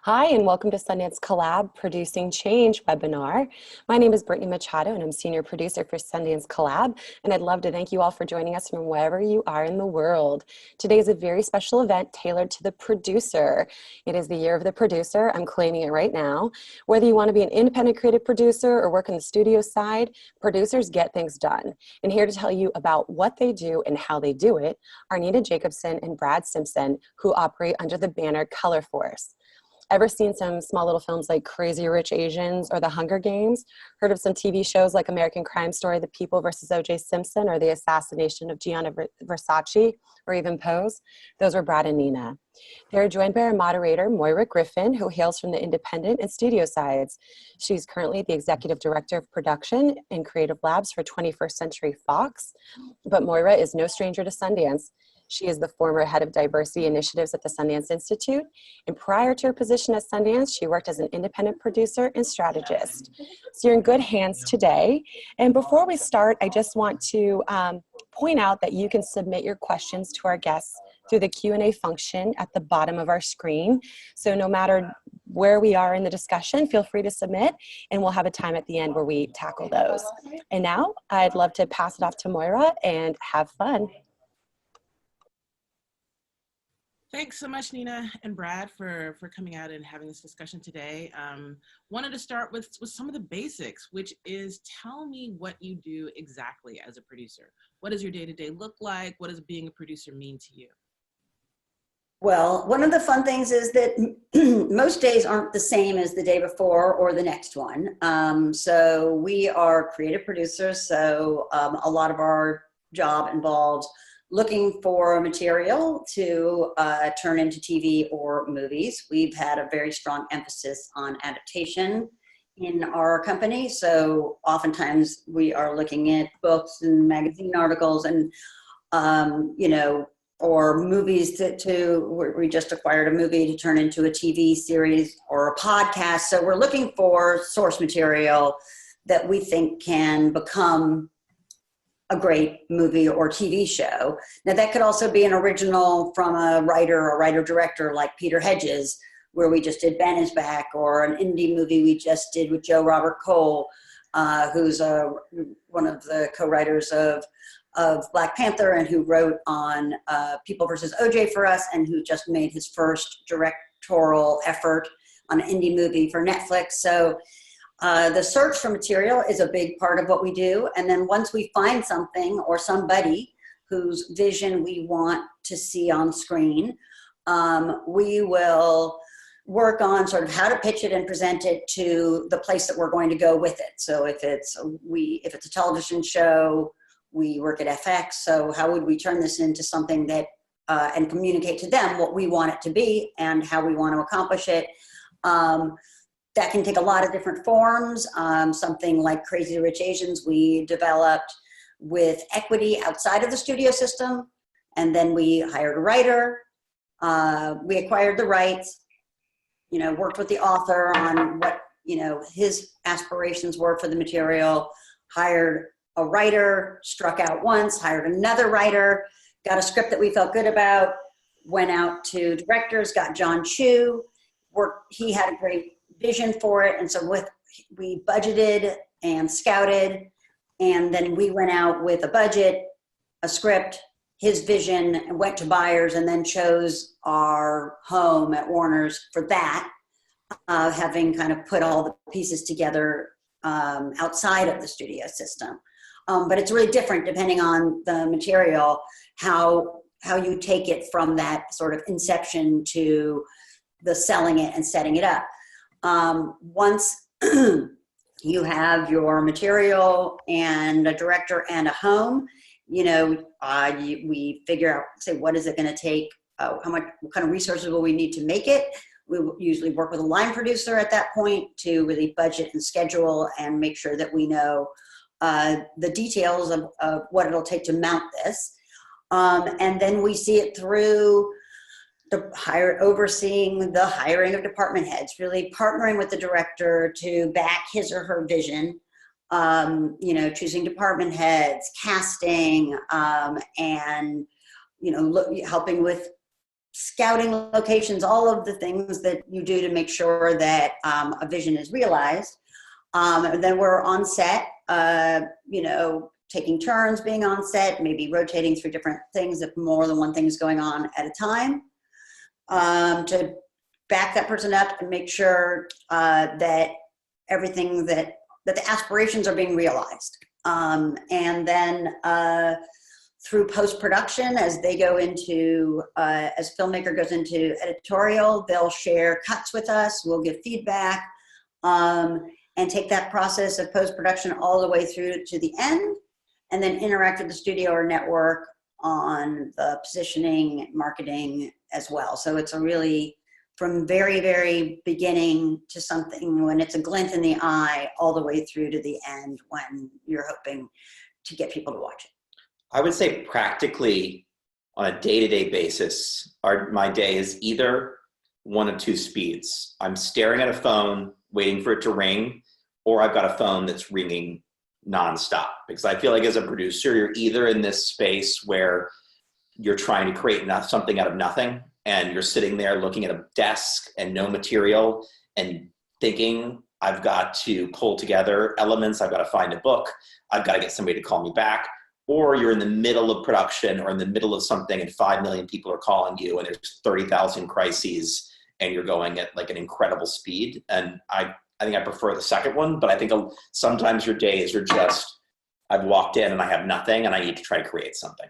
Hi, and welcome to Sundance Collab Producing Change webinar. My name is Brittany Machado, and I'm Senior Producer for Sundance Collab, and I'd love to thank you all for joining us from wherever you are in the world. Today is a very special event tailored to the producer. It is the year of the producer. I'm claiming it right now. Whether you want to be an independent creative producer or work on the studio side, producers get things done. And here to tell you about what they do and how they do it are Jacobson and Brad Simpson, who operate under the banner Color Force. Ever seen some small little films like Crazy Rich Asians or The Hunger Games? Heard of some TV shows like American Crime Story, The People versus O.J. Simpson, or The Assassination of Gianni Versace, or even Pose? Those were Brad and Nina. They're joined by our moderator, Moira Griffin, who hails from the independent and studio sides. She's currently the Executive Director of Production and Creative Labs for 21st Century Fox. But Moira is no stranger to Sundance. She is the former head of diversity initiatives at the Sundance Institute, and prior to her position at Sundance, she worked as an independent producer and strategist. So you're in good hands today. And before we start, I just want to point out that you can submit your questions to our guests through the Q&A function at the bottom of our screen. So no matter where we are in the discussion, feel free to submit, and we'll have a time at the end where we tackle those. And now I'd love to pass it off to Moira and have fun. Thanks so much, Nina and Brad, for coming out and having this discussion today. Wanted to start with some of the basics, which is tell me what you do exactly as a producer. What does your day-to-day look like? What does being a producer mean to you? Well, one of the fun things is that most days aren't the same as the day before or the next one. So we are creative producers, so a lot of our job involves looking for material to turn into TV or movies. We've had a very strong emphasis on adaptation in our company. So oftentimes we are looking at books and magazine articles and, or movies we just acquired a movie to turn into a TV series or a podcast. So we're looking for source material that we think can become a great movie or TV show. Now that could also be an original from a writer-director like Peter Hedges, where we just did Ben is Back, or an indie movie we just did with Joe Robert Cole, who's one of the co-writers of Black Panther and who wrote on People versus OJ for us, and who just made his first directorial effort on an indie movie for Netflix. So the search for material is a big part of what we do. And then once we find something or somebody whose vision we want to see on screen, we will work on sort of how to pitch it and present it to the place that we're going to go with it. So if it's a television show, we work at FX. So how would we turn this into something that, and communicate to them what we want it to be and how we want to accomplish it. That can take a lot of different forms. Something like Crazy Rich Asians we developed with equity outside of the studio system. And then we hired a writer. We acquired the rights, worked with the author on what, his aspirations were for the material, hired a writer, struck out once, hired another writer, got a script that we felt good about, went out to directors, got John Chu, he had a great vision for it, and so we budgeted and scouted, and then we went out with a budget, a script, his vision, and went to buyers, and then chose our home at Warner's for that, having kind of put all the pieces together outside of the studio system. But it's really different depending on the material, how you take it from that sort of inception to the selling it and setting it up. Once you have your material and a director and a home, we figure out, say, what is it going to take? What kind of resources will we need to make it? We usually work with a line producer at that point to really budget and schedule and make sure that we know the details of what it'll take to mount this. And then we see it through overseeing the hiring of department heads, really partnering with the director to back his or her vision, choosing department heads, casting, and, helping with scouting locations, all of the things that you do to make sure that a vision is realized. Then we're on set, taking turns being on set, maybe rotating through different things if more than one thing is going on at a time, to back that person up and make sure that everything that the aspirations are being realized. And then through post-production, as they go into, as filmmaker goes into editorial, they'll share cuts with us, we'll give feedback, and take that process of post-production all the way through to the end, and then interact with the studio or network on the positioning, marketing as well. So it's a really, from very, very beginning to something when it's a glint in the eye, all the way through to the end when you're hoping to get people to watch it. I would say practically on a day-to-day basis, my day is either one of two speeds. I'm staring at a phone, waiting for it to ring, or I've got a phone that's ringing nonstop. Because I feel like as a producer, you're either in this space where you're trying to create something out of nothing, and you're sitting there looking at a desk and no material and thinking, I've got to pull together elements, I've got to find a book, I've got to get somebody to call me back. Or you're in the middle of production or in the middle of something and 5 million people are calling you and there's 30,000 crises and you're going at like an incredible speed. And I think I prefer the second one, but I think sometimes your days are just, I've walked in and I have nothing and I need to try to create something.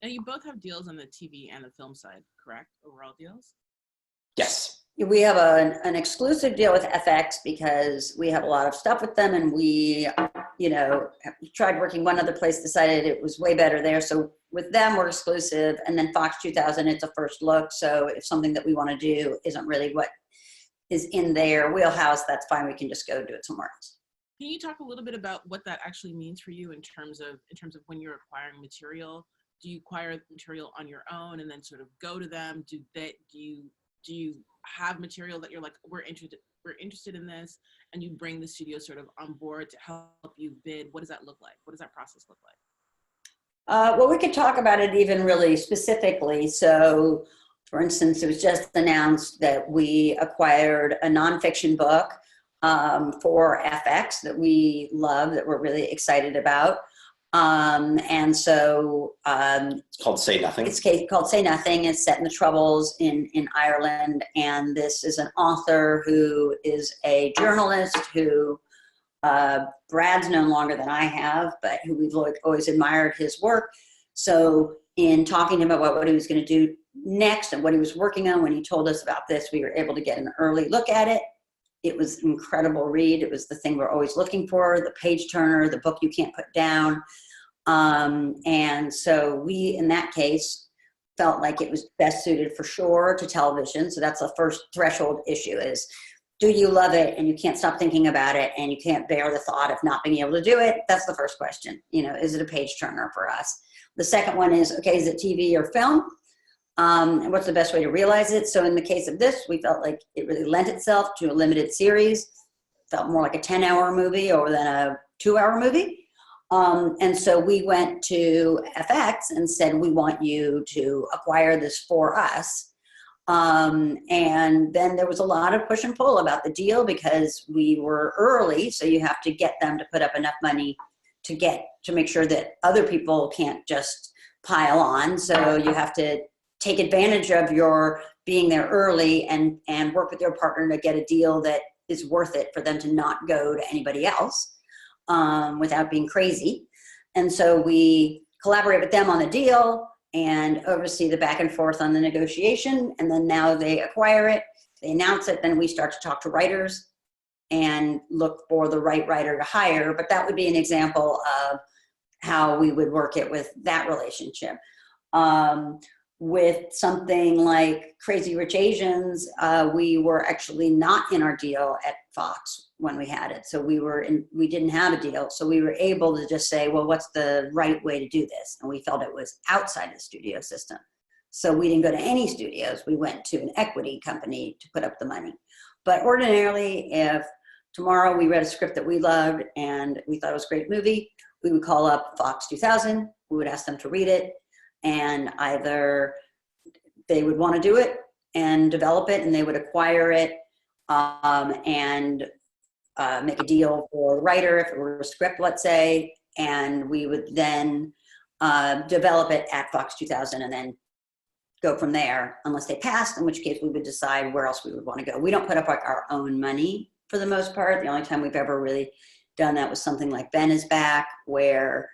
And you both have deals on the TV and the film side, correct? Overall deals? Yes. We have an exclusive deal with FX because we have a lot of stuff with them, and we, tried working one other place, decided it was way better there. So with them, we're exclusive. And then Fox 2000, it's a first look. So if something that we want to do isn't really what is in their wheelhouse, that's fine. We can just go do it somewhere else. Can you talk a little bit about what that actually means for you in terms of when you're acquiring material? Do you acquire material on your own and then sort of go to them? Do you have material that you're like, we're interested in this, and you bring the studio sort of on board to help you bid? What does that look like? What does that process look like? Well, we could talk about it even really specifically. So, for instance, it was just announced that we acquired a nonfiction book for FX that we love, that we're really excited about. And so it's called Say Nothing. It's called Say Nothing. It's set in the Troubles in Ireland. And this is an author who is a journalist who Brad's known longer than I have, but who we've always admired his work. So in talking to him about what he was going to do next and what he was working on, when he told us about this, we were able to get an early look at it. It was an incredible read. It was the thing we're always looking for, the page turner, the book you can't put down. And so we, in that case, felt like it was best suited for sure to television. So that's the first threshold issue is, do you love it and you can't stop thinking about it and you can't bear the thought of not being able to do it? That's the first question. Is it a page turner for us? The second one is, okay, is it TV or film? And what's the best way to realize it? So in the case of this, we felt like it really lent itself to a limited series. Felt more like a 10-hour movie or than a 2-hour movie. And so we went to FX and said, we want you to acquire this for us. And then there was a lot of push and pull about the deal because we were early. So you have to get them to put up enough money to make sure that other people can't just pile on. So you have to take advantage of your being there early and work with your partner to get a deal that is worth it for them to not go to anybody else without being crazy. And so we collaborate with them on the deal and oversee the back and forth on the negotiation. And then now they acquire it, they announce it, then we start to talk to writers and look for the right writer to hire. But that would be an example of how we would work it with that relationship. With something like Crazy Rich Asians, we were actually not in our deal at Fox when we had it. So we didn't have a deal. So we were able to just say, well, what's the right way to do this? And we felt it was outside the studio system. So we didn't go to any studios. We went to an equity company to put up the money. But ordinarily, if tomorrow we read a script that we loved and we thought it was a great movie, we would call up Fox 2000. We would ask them to read it and either they would want to do it and develop it, and they would acquire it and make a deal for the writer if it were a script, let's say, and we would then develop it at Fox 2000 and then go from there, unless they passed, in which case we would decide where else we would want to go. We don't put up like our own money for the most part. The only time we've ever really done that was something like Ben is Back, where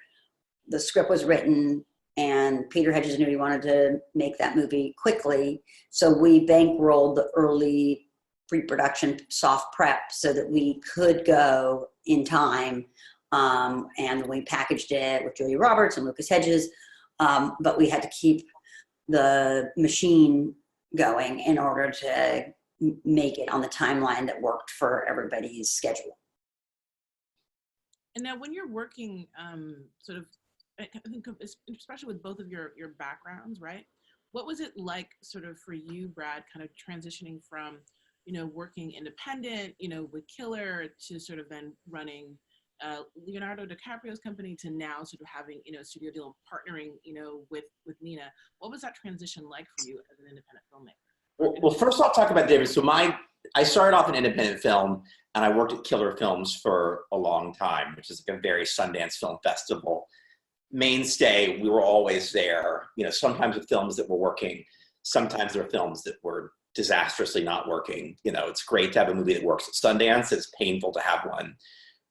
the script was written and Peter Hedges knew he wanted to make that movie quickly. So we bankrolled the early pre-production soft prep so that we could go in time. And we packaged it with Julia Roberts and Lucas Hedges. But we had to keep the machine going in order to make it on the timeline that worked for everybody's schedule. And now when you're working sort of, I think especially with both of your backgrounds, right? What was it like sort of for you, Brad, kind of transitioning from, working independent, with Killer to sort of then running Leonardo DiCaprio's company to now sort of having, studio deal partnering, with Nina. What was that transition like for you as an independent filmmaker? Well, first I'll talk about David. So I started off in independent film and I worked at Killer Films for a long time, which is like a very Sundance Film Festival mainstay. We were always there, sometimes with films that were working, sometimes there were films that were disastrously not working. It's great to have a movie that works at Sundance. It's painful to have one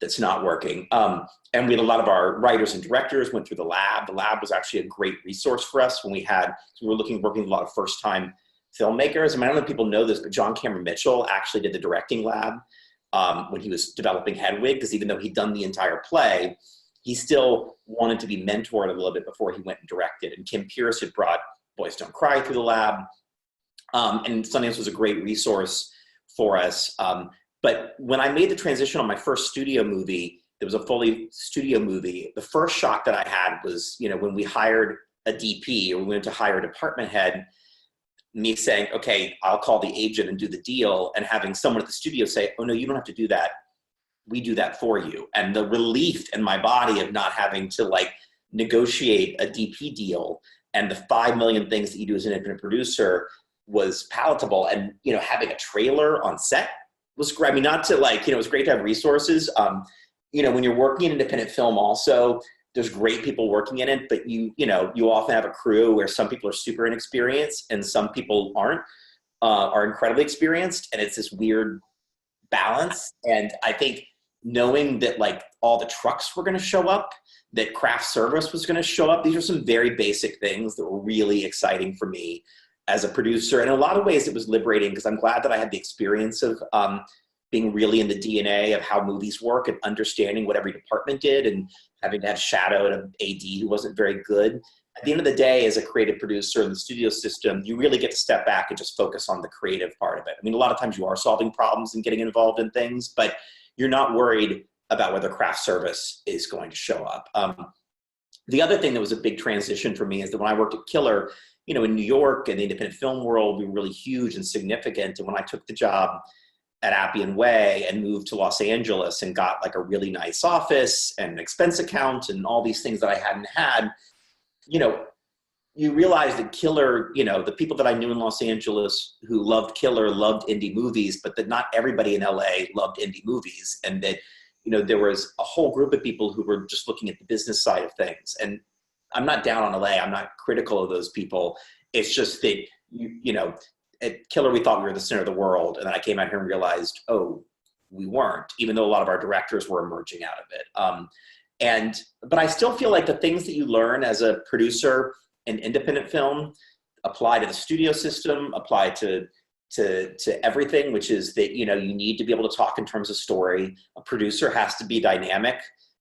that's not working. And we had a lot of our writers and directors went through the lab. The lab was actually a great resource for us when we were working with a lot of first-time filmmakers. I mean, I don't know if people know this, but John Cameron Mitchell actually did the directing lab when he was developing Hedwig, because even though he'd done the entire play, he still wanted to be mentored a little bit before he went and directed. And Kim Pierce had brought Boys Don't Cry through the lab. And Sundance was a great resource for us. But when I made the transition on my first studio movie, there was a fully studio movie. The first shock that I had was, when we hired a DP or we went to hire a department head, me saying, okay, I'll call the agent and do the deal, and having someone at the studio say, oh no, you don't have to do that. We do that for you. And the relief in my body of not having to negotiate a DP deal and the 5 million things that you do as an independent producer was palatable. And, having a trailer on set was great. I mean, not to it was great to have resources. When you're working in independent film also, there's great people working in it, but you often have a crew where some people are super inexperienced and some people are incredibly experienced. And it's this weird balance. And I think knowing that all the trucks were going to show up, that craft service was going to show up, these are some very basic things that were really exciting for me as a producer. And in a lot of ways it was liberating, because I'm glad that I had the experience of being really in the DNA of how movies work and understanding what every department did, and having to have shadowed an AD who wasn't very good. At the end of the day, as a creative producer in the studio system, you really get to step back and just focus on the creative part of it. I mean, a lot of times you are solving problems and getting involved in things, but you're not worried about whether craft service is going to show up. The other thing that was a big transition for me is that when I worked at Killer, in New York and the independent film world, we were really huge and significant. And when I took the job at Appian Way and moved to Los Angeles and got a really nice office and an expense account and all these things that I hadn't had, you realize that Killer, the people that I knew in Los Angeles who loved Killer loved indie movies, but that not everybody in LA loved indie movies. And that, there was a whole group of people who were just looking at the business side of things. And I'm not down on LA. I'm not critical of those people. It's just that, at Killer, we thought we were the center of the world. And then I came out here and realized, oh, we weren't, even though a lot of our directors were emerging out of it. But I still feel like the things that you learn as a producer in independent film apply to the studio system, apply to everything, which is that, you need to be able to talk in terms of story. A producer has to be dynamic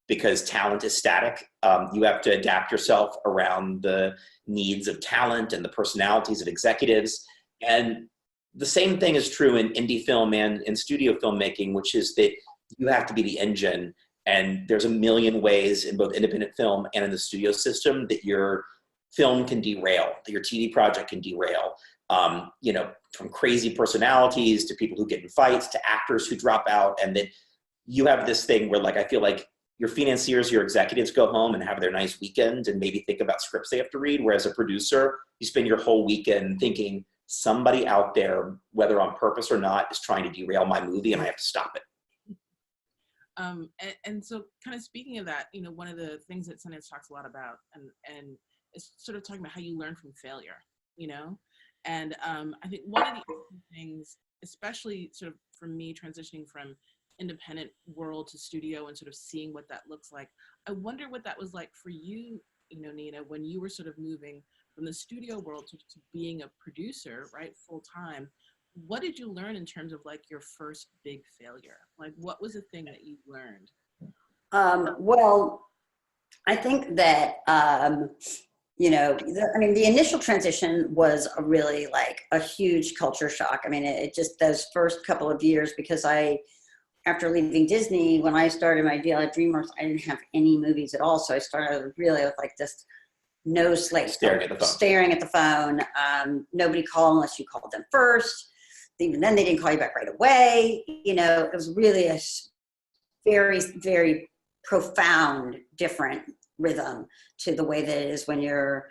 because talent is static. You have to adapt yourself around the needs of talent and the personalities of executives. And the same thing is true in indie film and in studio filmmaking, which is that you have to be the engine. And there's a million ways in both independent film and in the studio system that your film can derail, that your TV project can derail. From crazy personalities to people who get in fights to actors who drop out, and that you have this thing where I feel like your financiers, your executives go home and have their nice weekend and maybe think about scripts they have to read. Whereas a producer, you spend your whole weekend thinking somebody out there, whether on purpose or not, is trying to derail my movie and I have to stop it. And so kind of speaking of that, one of the things that Sundance talks a lot about and is sort of talking about how you learn from failure, and I think one of the things, especially sort of for me transitioning from independent world to studio and sort of seeing what that looks like, I wonder what that was like for you, Nina, when you were sort of moving from the studio world to being a producer, right, full time. What did you learn in terms of like your first big failure? Like, what was the thing that you learned? Well, I think that, the initial transition was a really like a huge culture shock. I mean, it just those first couple of years, because after leaving Disney, when I started my deal at DreamWorks, I didn't have any movies at all. So I started really with like just no slate. Staring at the phone. Nobody called unless you called them first. Even then, they didn't call you back right away. It was really a very, very profound, different rhythm to the way that it is when you're,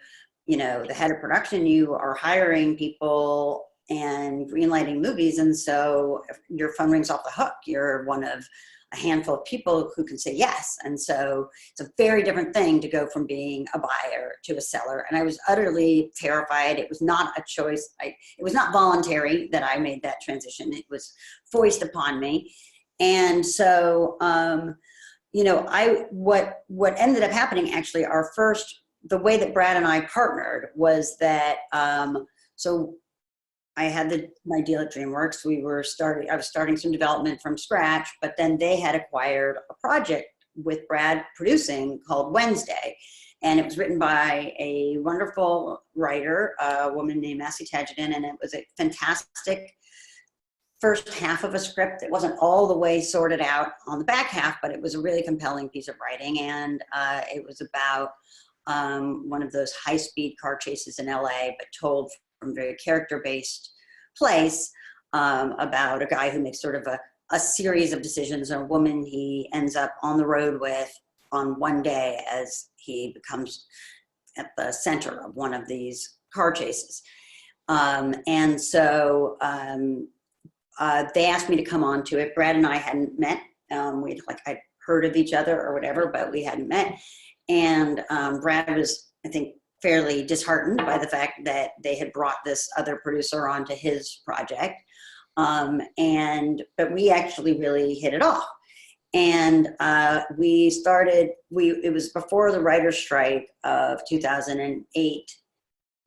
the head of production. You are hiring people and greenlighting movies, and so if your phone rings off the hook, you're one of a handful of people who can say yes. And so it's a very different thing to go from being a buyer to a seller. And I was utterly terrified. It was not a choice. It was not voluntary that I made that transition. It was foisted upon me. And so, what ended up happening, actually, the way that Brad and I partnered was that, so I had my deal at DreamWorks. I was starting some development from scratch, but then they had acquired a project with Brad producing called Wednesday. And it was written by a wonderful writer, a woman named Massie Tajuddin, and it was a fantastic first half of a script. It wasn't all the way sorted out on the back half, but it was a really compelling piece of writing. And it was about one of those high-speed car chases in LA, but told from a very character-based place, about a guy who makes sort of a series of decisions, and a woman he ends up on the road with on one day as he becomes at the center of one of these car chases. And so they asked me to come on to it. Brad and I hadn't met. I'd heard of each other or whatever, but we hadn't met. And Brad was, I think, fairly disheartened by the fact that they had brought this other producer onto his project. But we actually really hit it off. And it was before the writer's strike of 2008.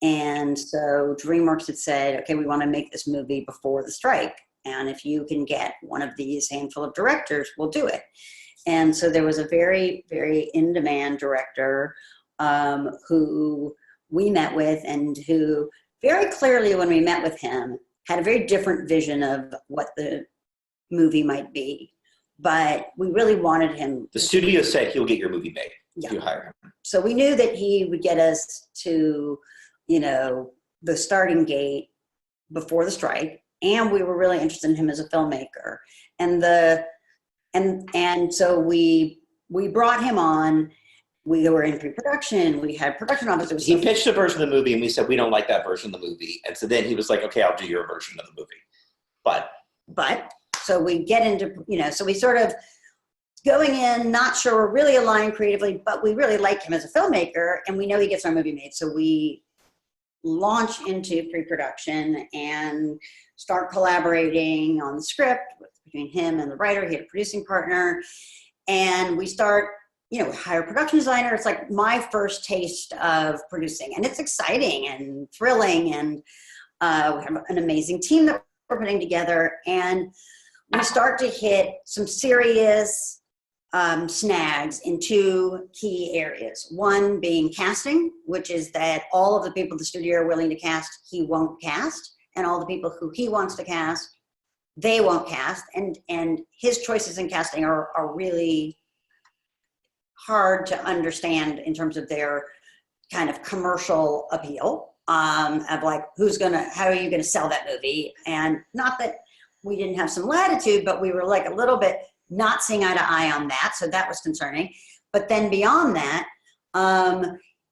And so DreamWorks had said, okay, we want to make this movie before the strike. And if you can get one of these handful of directors, we'll do it. And so there was a very, very in-demand director who we met with, and who very clearly, when we met with him, had a very different vision of what the movie might be. But we really wanted him. The studio said he'll get your movie made if you Yeah. hire him. So we knew that he would get us to, the starting gate before the strike. And we were really interested in him as a filmmaker. And so we brought him on. We were in pre-production. We had production officers. He pitched a version of the movie, and we said, we don't like that version of the movie. And so then he was like, okay, I'll do your version of the movie. But so we get into, so we sort of going in, not sure we're really aligned creatively, but we really like him as a filmmaker, and we know he gets our movie made. So we launch into pre-production and start collaborating on the script between him and the writer. He had a producing partner, and we start, hire a production designer. It's like my first taste of producing, and it's exciting and thrilling. And we have an amazing team that we're putting together, and we start to hit some serious snags in two key areas. One being casting, which is that all of the people the studio are willing to cast, he won't cast, and all the people who he wants to cast, they won't cast. And his choices in casting are really hard to understand in terms of their kind of commercial appeal, of like, how are you gonna sell that movie? And not that we didn't have some latitude, but we were like a little bit not seeing eye to eye on that. So that was concerning. But then beyond that,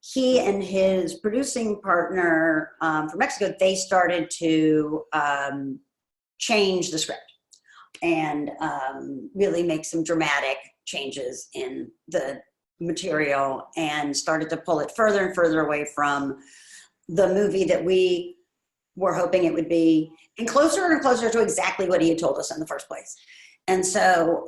he and his producing partner from Mexico, they started to change the script and really make some dramatic changes in the material and started to pull it further and further away from the movie that we were hoping it would be, and closer to exactly what he had told us in the first place. And so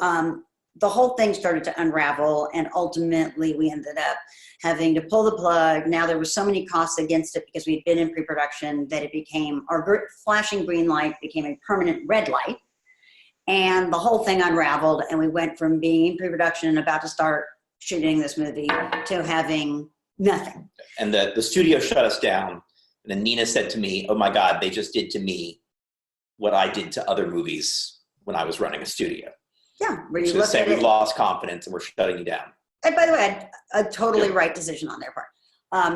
the whole thing started to unravel, and ultimately we ended up having to pull the plug. Now there were so many costs against it because we'd been in pre-production that it became, our flashing green light became a permanent red light, and the whole thing unraveled, and we went from being in pre-production and about to start shooting this movie to having nothing. And the studio shut us down, and then Nina said to me, oh my God, they just did to me what I did to other movies when I was running a studio. Yeah, where you So look say at we've it. lost confidence and we're shutting you down. And by the way, a totally right decision on their part.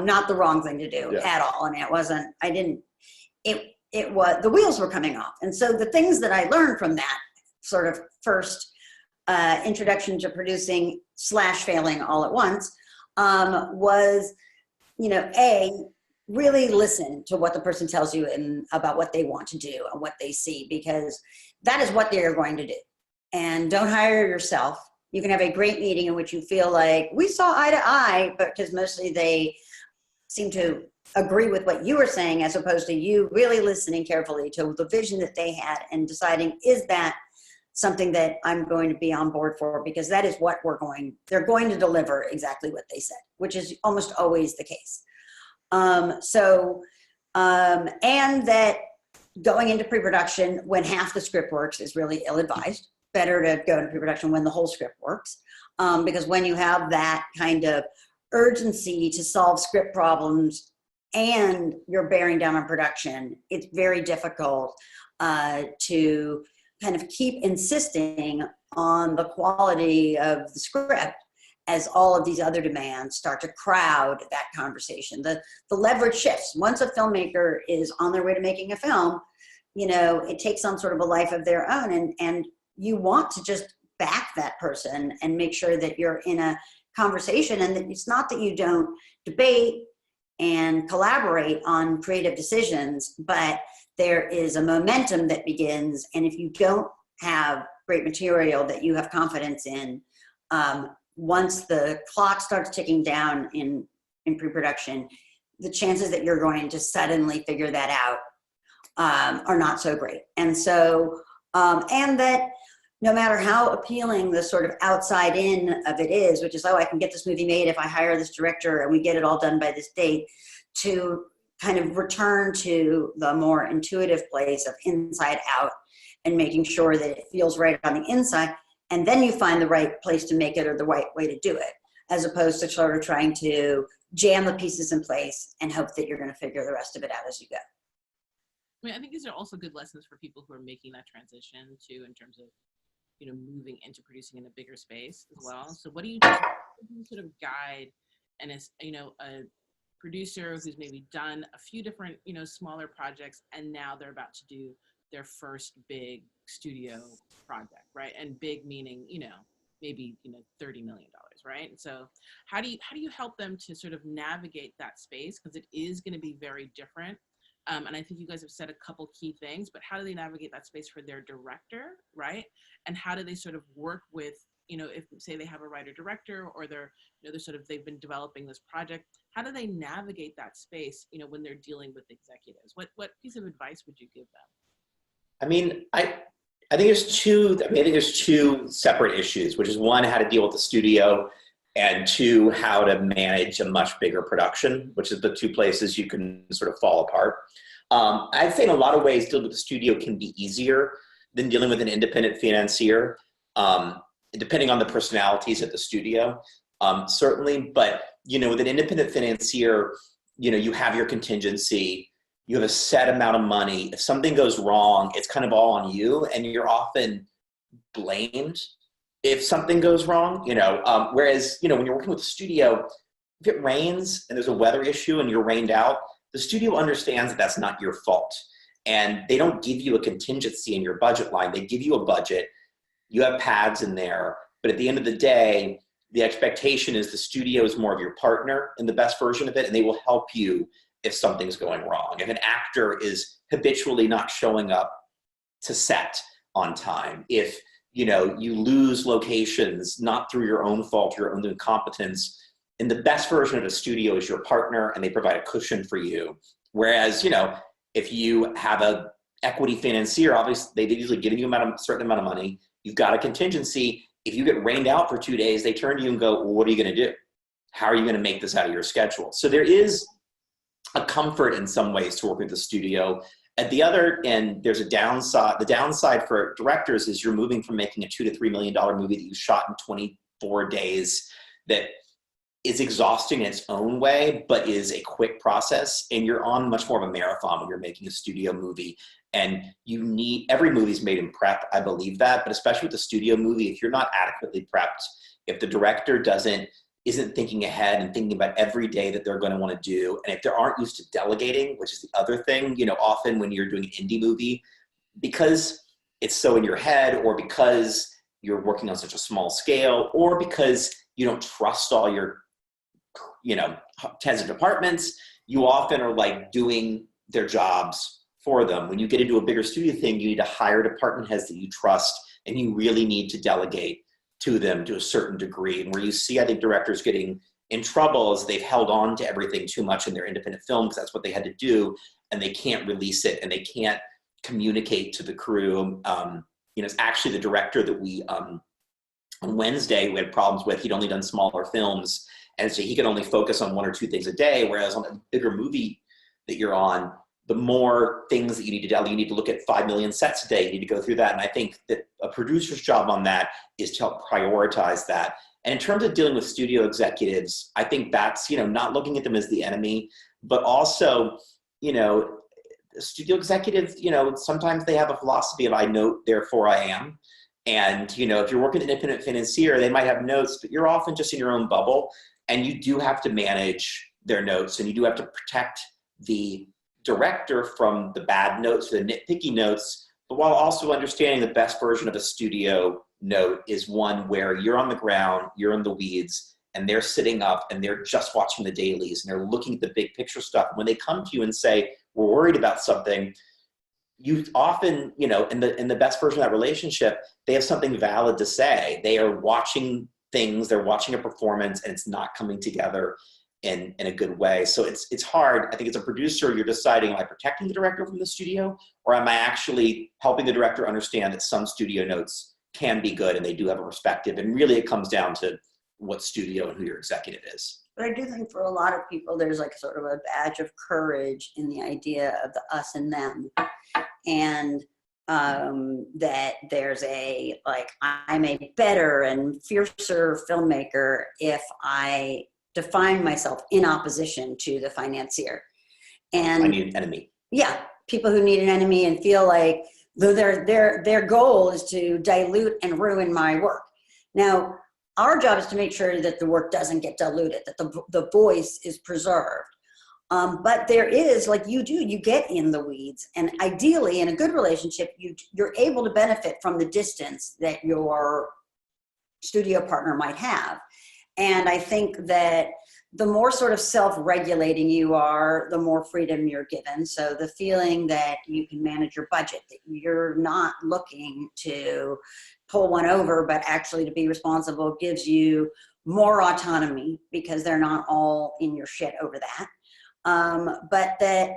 Not the wrong thing to do at all. I mean, it was, the wheels were coming off. And so the things that I learned from that sort of first introduction to producing / failing all at once was, really listen to what the person tells you and about what they want to do and what they see, because that is what they're going to do. And don't hire yourself. You can have a great meeting in which you feel like we saw eye to eye, but because mostly they seem to agree with what you were saying, as opposed to you really listening carefully to the vision that they had and deciding, is that something that I'm going to be on board for? Because that is what they're going to deliver exactly what they said, which is almost always the case. And that going into pre-production when half the script works is really ill-advised. Better to go into pre-production when the whole script works. Because when you have that kind of urgency to solve script problems and you're bearing down on production, it's very difficult to kind of keep insisting on the quality of the script as all of these other demands start to crowd that conversation. The leverage shifts. Once a filmmaker is on their way to making a film, it takes on sort of a life of their own, and you want to just back that person and make sure that you're in a conversation, and that it's not that you don't debate and collaborate on creative decisions, but there is a momentum that begins. And if you don't have great material that you have confidence in, once the clock starts ticking down in pre-production, the chances that you're going to suddenly figure that out are not so great. And so, and that no matter how appealing the sort of outside in of it is, which is, oh, I can get this movie made if I hire this director and we get it all done by this date, to kind of return to the more intuitive place of inside out and making sure that it feels right on the inside. And then you find the right place to make it, or the right way to do it, as opposed to sort of trying to jam the pieces in place and hope that you're going to figure the rest of it out as you go. I mean, I think these are also good lessons for people who are making that transition too, in terms of, moving into producing in a bigger space as well. So what do you sort of guide, and as, a producer who's maybe done a few different, smaller projects, and now they're about to do their first big studio project, right? And big meaning, maybe, $30 million, right? And so how do you help them to sort of navigate that space? Because it is going to be very different. And I think you guys have said a couple key things, but how do they navigate that space for their director, right? And how do they sort of work with, if say they have a writer director, or they've been developing this project, how do they navigate that space, when they're dealing with executives? What piece of advice would you give them? I mean, I think there's two separate issues, which is one, how to deal with the studio, and two, how to manage a much bigger production, which is the two places you can sort of fall apart. I'd say in a lot of ways, dealing with the studio can be easier than dealing with an independent financier, depending on the personalities at the studio, certainly. But, with an independent financier, you have your contingency, you have a set amount of money. If something goes wrong, it's kind of all on you, and you're often blamed if something goes wrong, whereas, when you're working with the studio, if it rains and there's a weather issue and you're rained out, the studio understands that that's not your fault. And they don't give you a contingency in your budget line. They give you a budget, you have pads in there, but at the end of the day, the expectation is the studio is more of your partner in the best version of it, and they will help you if something's going wrong. If an actor is habitually not showing up to set on time, if you lose locations, not through your own fault, your own incompetence, and the best version of a studio is your partner, and they provide a cushion for you. Whereas, if you have a equity financier, obviously they've usually given you a certain amount of money, you've got a contingency. If you get rained out for 2 days, they turn to you and go, well, what are you going to do? How are you going to make this out of your schedule? So there is a comfort in some ways to work with the studio. At the other end, there's a downside. The downside for directors is you're moving from making a $2 to $3 million movie that you shot in 24 days that is exhausting in its own way, but is a quick process. And you're on much more of a marathon when you're making a studio movie. And every movie's made in prep, I believe that, but especially with the studio movie, if you're not adequately prepped, if the director isn't thinking ahead and thinking about every day that they're going to want to do, and if they aren't used to delegating, which is the other thing, often when you're doing an indie movie, because it's so in your head, or because you're working on such a small scale, or because you don't trust all your, tens of departments, you often are like doing their jobs for them. When you get into a bigger studio thing, you need to hire department heads that you trust, and you really need to delegate to them to a certain degree. And where you see, I think, directors getting in trouble is they've held on to everything too much in their independent film because that's what they had to do, and they can't release it, and they can't communicate to the crew. It's actually the director that we, on Wednesday, we had problems with. He'd only done smaller films, and so he could only focus on 1 or 2 things a day, whereas on a bigger movie that you're on, the more things that you need to do, you need to look at 5 million sets a day, you need to go through that. And I think that a producer's job on that is to help prioritize that. And in terms of dealing with studio executives, I think that's, not looking at them as the enemy, but also, studio executives, sometimes they have a philosophy of I note, therefore I am. And, if you're working with an independent financier, they might have notes, but you're often just in your own bubble, and you do have to manage their notes, and you do have to protect the director from the bad notes, the nitpicky notes, but while also understanding the best version of a studio note is one where you're on the ground, you're in the weeds, and they're sitting up and they're just watching the dailies and they're looking at the big picture stuff. When they come to you and say, we're worried about something, you often, in the best version of that relationship, they have something valid to say. They are watching things, they're watching a performance, and it's not coming together in a good way. So it's hard. I think as a producer, you're deciding, am I protecting the director from the studio, or am I actually helping the director understand that some studio notes can be good and they do have a perspective? And really it comes down to what studio and who your executive is. But I do think for a lot of people, there's like sort of a badge of courage in the idea of the us and them. And that there's I'm a better and fiercer filmmaker if I define myself in opposition to the financier. And I need an enemy. Yeah, people who need an enemy and feel like their goal is to dilute and ruin my work. Now, our job is to make sure that the work doesn't get diluted, that the voice is preserved. But there is, like you get in the weeds, and ideally in a good relationship, you're able to benefit from the distance that your studio partner might have. And I think that the more sort of self-regulating you are, the more freedom you're given. So the feeling that you can manage your budget, that you're not looking to pull one over, but actually to be responsible, gives you more autonomy because they're not all in your shit over that. But that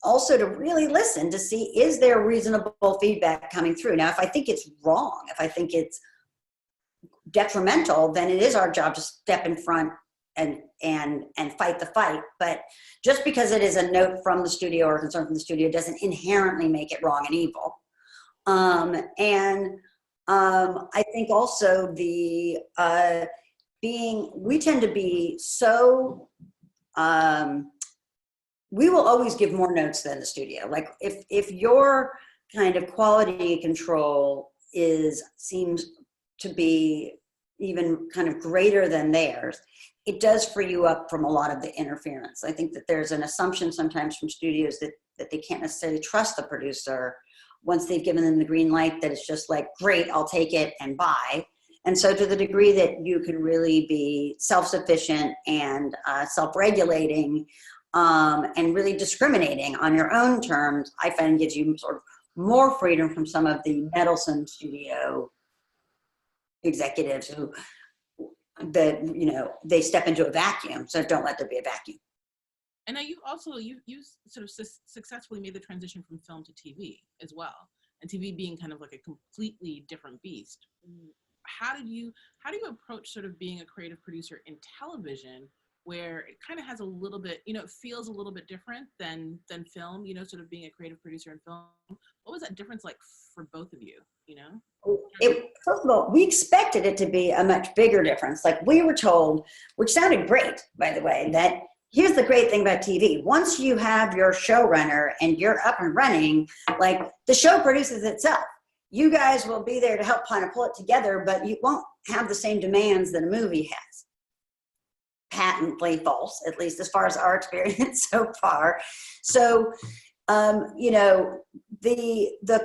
also to really listen to see, is there reasonable feedback coming through? Now, if I think it's wrong, if I think it's detrimental, then it is our job to step in front and fight the fight. But just because it is a note from the studio or a concern from the studio doesn't inherently make it wrong and evil. I think also we tend to be so, we will always give more notes than the studio. Like if your kind of quality control seems to be even kind of greater than theirs, it does free you up from a lot of the interference. I think that there's an assumption sometimes from studios that they can't necessarily trust the producer once they've given them the green light, that it's just like, great, I'll take it and buy. And so to the degree that you can really be self-sufficient and self-regulating and really discriminating on your own terms, I find gives you sort of more freedom from some of the meddlesome studio executives who, they step into a vacuum. So don't let there be a vacuum. And now you also, you sort of successfully made the transition from film to TV as well. And TV being kind of like a completely different beast. How do you approach sort of being a creative producer in television, where it kind of has a little bit, it feels a little bit different than film, sort of being a creative producer in film? What was that difference like for both of you, First of all, we expected it to be a much bigger difference. Like we were told, which sounded great, by the way, that here's the great thing about TV. Once you have your showrunner and you're up and running, like the show produces itself. You guys will be there to help kind of pull it together, but you won't have the same demands that a movie has. Patently false, at least as far as our experience so far. So, the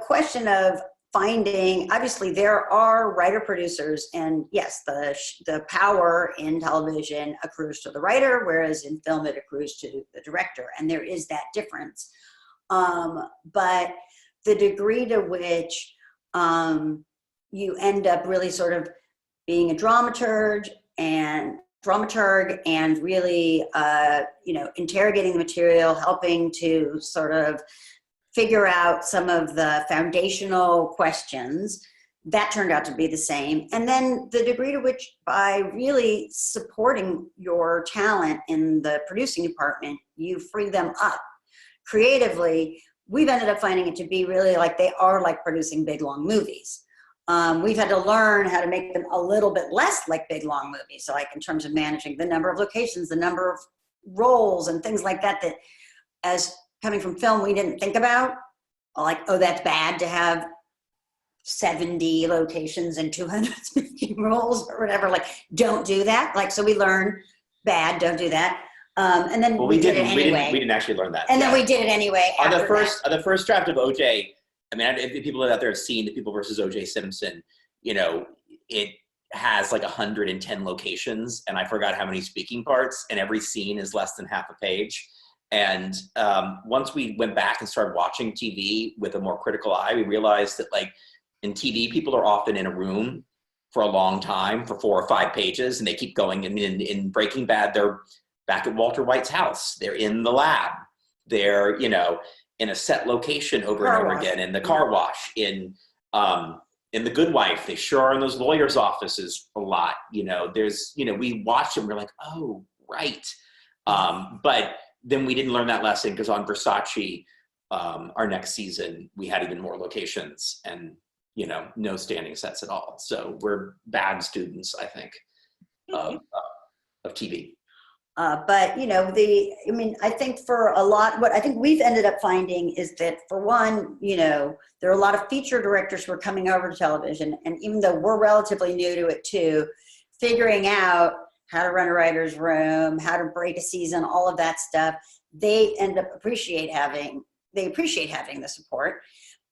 question of finding, obviously there are writer producers, and yes, the power in television accrues to the writer, whereas in film it accrues to the director, and there is that difference. But the degree to which you end up really sort of being a dramaturg and really, interrogating the material, helping to sort of figure out some of the foundational questions, that turned out to be the same. And then the degree to which, by really supporting your talent in the producing department, you free them up creatively. We've ended up finding it to be really like they are like producing big, long movies. We've had to learn how to make them a little bit less like big, long movies. So like in terms of managing the number of locations, the number of roles and things like that, that as coming from film, we didn't think about. Like, oh, that's bad to have 70 locations and 250 roles or whatever. Like, don't do that. Like, so we learned bad, don't do that. And then we did it anyway. We didn't actually learn that. And then we did it anyway. On the first draft of OJ, I mean, if people out there have seen The People versus OJ Simpson, it has like 110 locations, and I forgot how many speaking parts, and every scene is less than half a page. And once we went back and started watching TV with a more critical eye, we realized that like in TV, people are often in a room for a long time, for 4 or 5 pages, and they keep going. I mean, in Breaking Bad, they're back at Walter White's house. They're in the lab. They're, in a set location over and over again, in the car wash, in The Good Wife, they sure are in those lawyers' offices a lot. We watch them, we're like, oh, right. But then we didn't learn that lesson, because on Versace, our next season, we had even more locations and, no standing sets at all. So we're bad students, I think, of TV. But I think for a lot, what I think we've ended up finding is that, for one, there are a lot of feature directors who are coming over to television, and even though we're relatively new to it too, figuring out how to run a writer's room, how to break a season, all of that stuff, they appreciate having the support.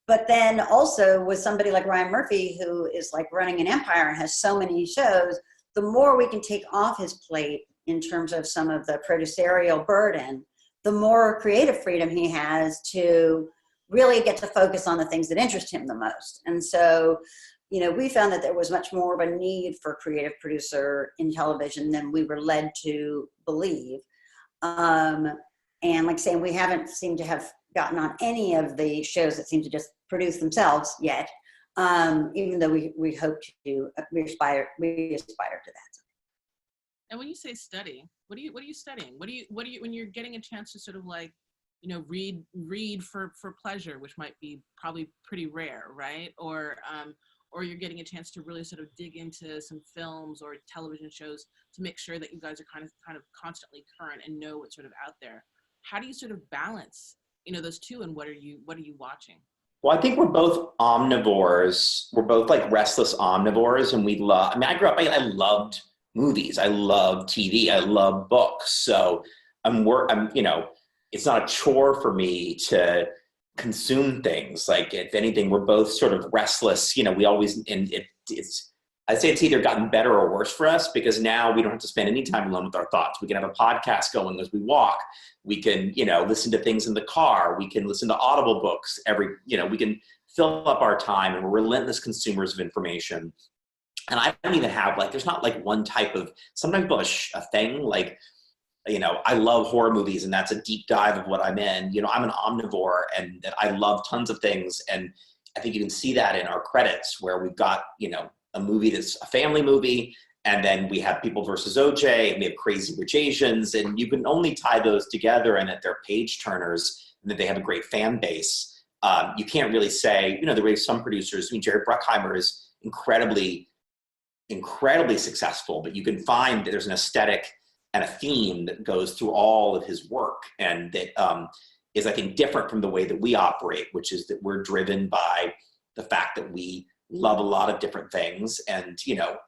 But then also with somebody like Ryan Murphy, who is like running an empire and has so many shows, the more we can take off his plate in terms of some of the producerial burden, the more creative freedom he has to really get to focus on the things that interest him the most. And so, we found that there was much more of a need for a creative producer in television than we were led to believe. And like saying, we haven't seemed to have gotten on any of the shows that seem to just produce themselves yet, even though we hope to, we aspire to that. And when you say study, what are you studying? What do you when you're getting a chance to sort of like, read for pleasure, which might be probably pretty rare, right? Or you're getting a chance to really sort of dig into some films or television shows to make sure that you guys are kind of constantly current and know what's sort of out there. How do you sort of balance, those two, and what are you watching? Well, I think we're both omnivores. We're both like restless omnivores, and we love, I grew up, I loved movies. I love TV. I love books. So it's not a chore for me to consume things. Like, if anything, we're both sort of restless. We always, and it's, I'd say it's either gotten better or worse for us, because now we don't have to spend any time alone with our thoughts. We can have a podcast going as we walk. We can, listen to things in the car. We can listen to Audible books we can fill up our time, and we're relentless consumers of information. And I don't even have there's not one type of, sometimes people have a thing, I love horror movies, and that's a deep dive of what I'm in. I'm an omnivore, and that I love tons of things. And I think you can see that in our credits, where we've got, a movie that's a family movie, and then we have People versus OJ, and we have Crazy Rich Asians, and you can only tie those together, and that they're page turners, and that they have a great fan base. You can't really say, the way some producers, Jerry Bruckheimer is incredibly successful, but you can find that there's an aesthetic and a theme that goes through all of his work, and that is, I think, different from the way that we operate, which is that we're driven by the fact that we love a lot of different things. And,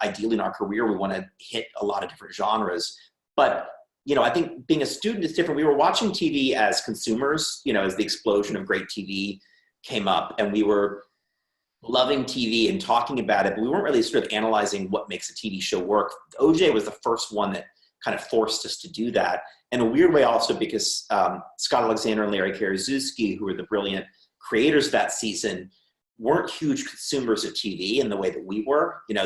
ideally in our career, we want to hit a lot of different genres. But, I think being a student is different. We were watching TV as consumers, as the explosion of great TV came up, and we were loving TV and talking about it, but we weren't really sort of analyzing what makes a TV show work. OJ was the first one that kind of forced us to do that. In a weird way also, because Scott Alexander and Larry Karaszewski, who were the brilliant creators of that season, weren't huge consumers of TV in the way that we were. I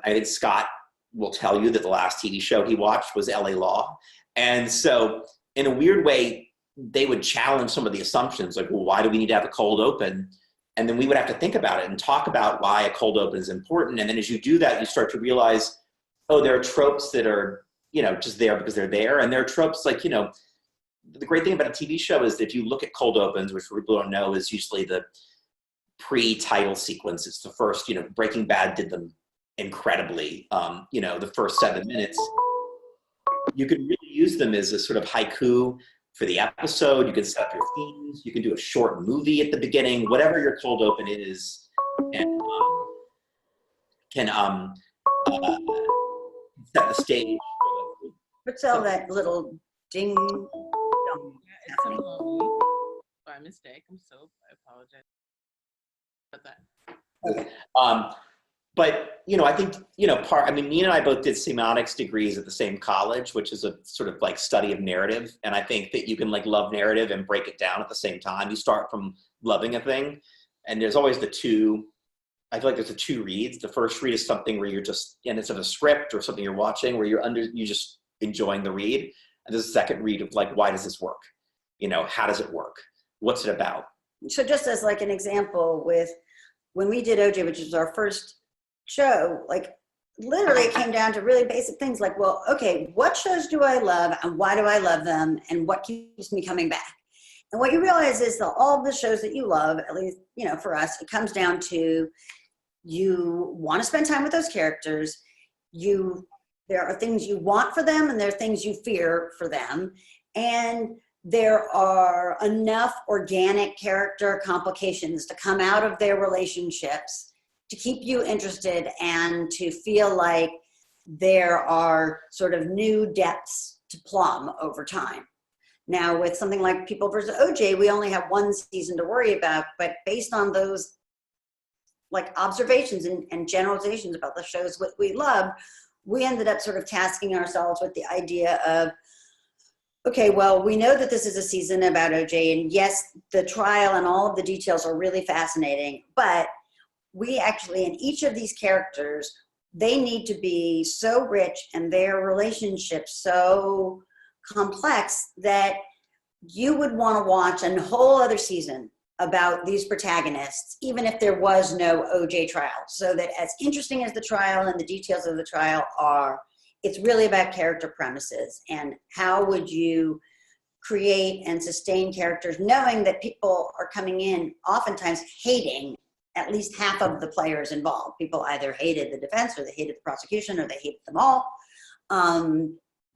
think Scott will tell you that the last TV show he watched was LA Law. And so in a weird way, they would challenge some of the assumptions, like, well, why do we need to have a cold open? And then we would have to think about it and talk about why a cold open is important. And then as you do that, you start to realize, oh, there are tropes that are, just there because they're there. And there are tropes the great thing about a TV show is that if you look at cold opens, which people don't know is usually the pre-title sequence. It's the first, Breaking Bad did them incredibly, the first 7 minutes. You can really use them as a sort of haiku for the episode. You can set up your themes. You can do a short movie at the beginning, whatever your cold open is, and can set the stage. What's all that little ding dong? Yeah, it's lovely. By mistake. I apologize about that. But, I think, Nina and I both did semiotics degrees at the same college, which is a sort of study of narrative. And I think that you can love narrative and break it down at the same time. You start from loving a thing, and there's always I feel like there's the two reads. The first read is something where you're just, and it's of a script or something you're watching where you're just enjoying the read. And there's a second read of why does this work? How does it work? What's it about? So just as an example, with when we did OJ, which was our first show, literally it came down to really basic things well, okay, what shows do I love and why do I love them and what keeps me coming back? And what you realize is that all of the shows that you love, at least, for us, it comes down to you want to spend time with those characters. There are things you want for them and there are things you fear for them. And there are enough organic character complications to come out of their relationships to keep you interested and to feel like there are sort of new depths to plumb over time. Now, with something like People versus OJ, we only have one season to worry about, but based on those observations and generalizations about the shows that we love, we ended up sort of tasking ourselves with the idea of, okay, well, we know that this is a season about OJ, and yes, the trial and all of the details are really fascinating, but we actually, in each of these characters, they need to be so rich and their relationships so complex that you would want to watch a whole other season about these protagonists, even if there was no OJ trial. So that as interesting as the trial and the details of the trial are, it's really about character premises and how would you create and sustain characters knowing that people are coming in oftentimes hating at least half of the players involved. People either hated the defense or they hated the prosecution or they hated them all.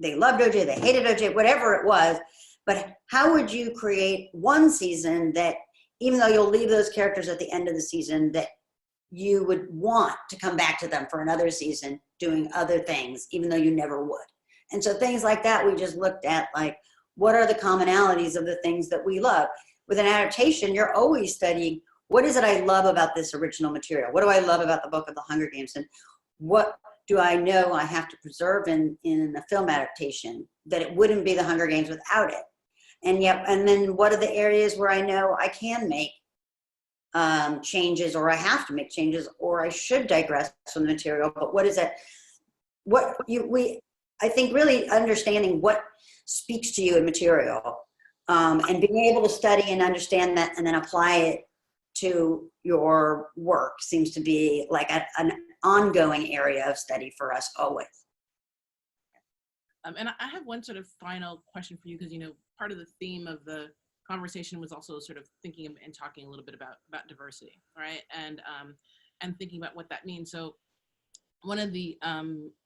They loved OJ, they hated OJ, whatever it was. But how would you create one season that, even though you'll leave those characters at the end of the season, that you would want to come back to them for another season doing other things, even though you never would? And so things like that, we just looked at what are the commonalities of the things that we love? with an adaptation, you're always studying, what is it I love about this original material? What do I love about the book of the Hunger Games? And what do I know I have to preserve in a film adaptation that it wouldn't be the Hunger Games without it? And yet, and then what are the areas where I know I can make changes, or I have to make changes, or I should digress from the material? But what is it? I think really understanding what speaks to you in material, and being able to study and understand that and then apply it to your work seems to be like an ongoing area of study for us always. And I have one sort of final question for you, because, you know, part of the theme of the conversation was also sort of thinking and talking a little bit about diversity, right? And thinking about what that means. So one of the, I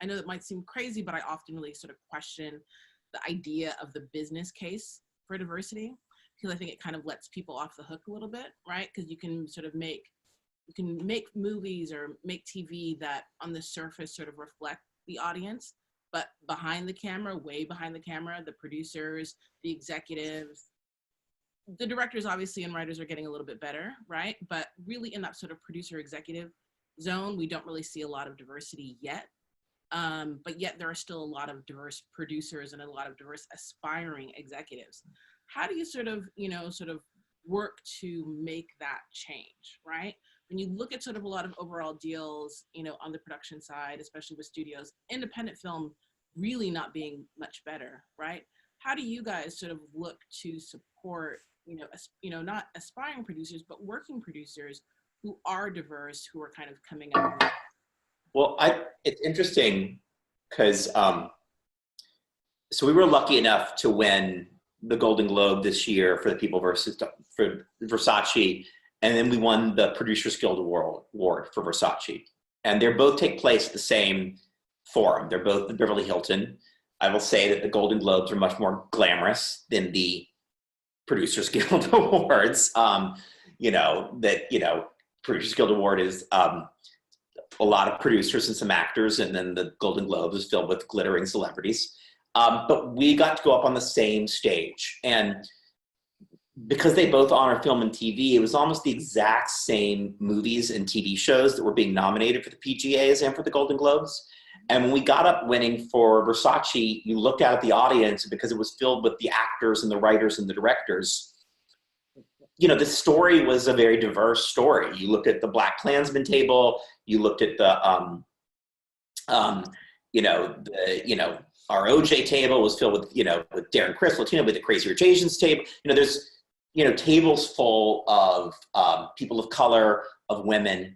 know that might seem crazy, but I often really sort of question the idea of the business case for diversity, because I think it kind of lets people off the hook a little bit, right? Because you can sort of make movies or make TV that on the surface sort of reflect the audience, but behind the camera, way behind the camera, the producers, the executives, the directors obviously and writers are getting a little bit better, right? But really in that sort of producer executive zone, we don't really see a lot of diversity yet. But yet there are still a lot of diverse producers and a lot of diverse aspiring executives. How do you sort of work to make that change, right? When you look at sort of a lot of overall deals, you know, on the production side, especially with studios, independent film really not being much better, right? How do you guys sort of look to support, not aspiring producers, but working producers who are diverse, who are kind of coming up? Well, it's interesting because so we were lucky enough to win the Golden Globe this year for for Versace, and then we won the Producers Guild Award for Versace. And they both take place at the same forum. They're both in Beverly Hilton. I will say that the Golden Globes are much more glamorous than the Producers Guild Awards. Producers Guild Award is a lot of producers and some actors, and then the Golden Globes is filled with glittering celebrities. But we got to go up on the same stage. And because they both honor film and TV, it was almost the exact same movies and TV shows that were being nominated for the PGAs and for the Golden Globes. And when we got up winning for Versace, you looked out at the audience, because it was filled with the actors and the writers and the directors. You know, the story was a very diverse story. You looked at the Black Klansman table, you looked at the, our OJ table was filled with, with Darren Criss, Latino, with the Crazy Rich Asians table. There's, tables full of people of color, of women.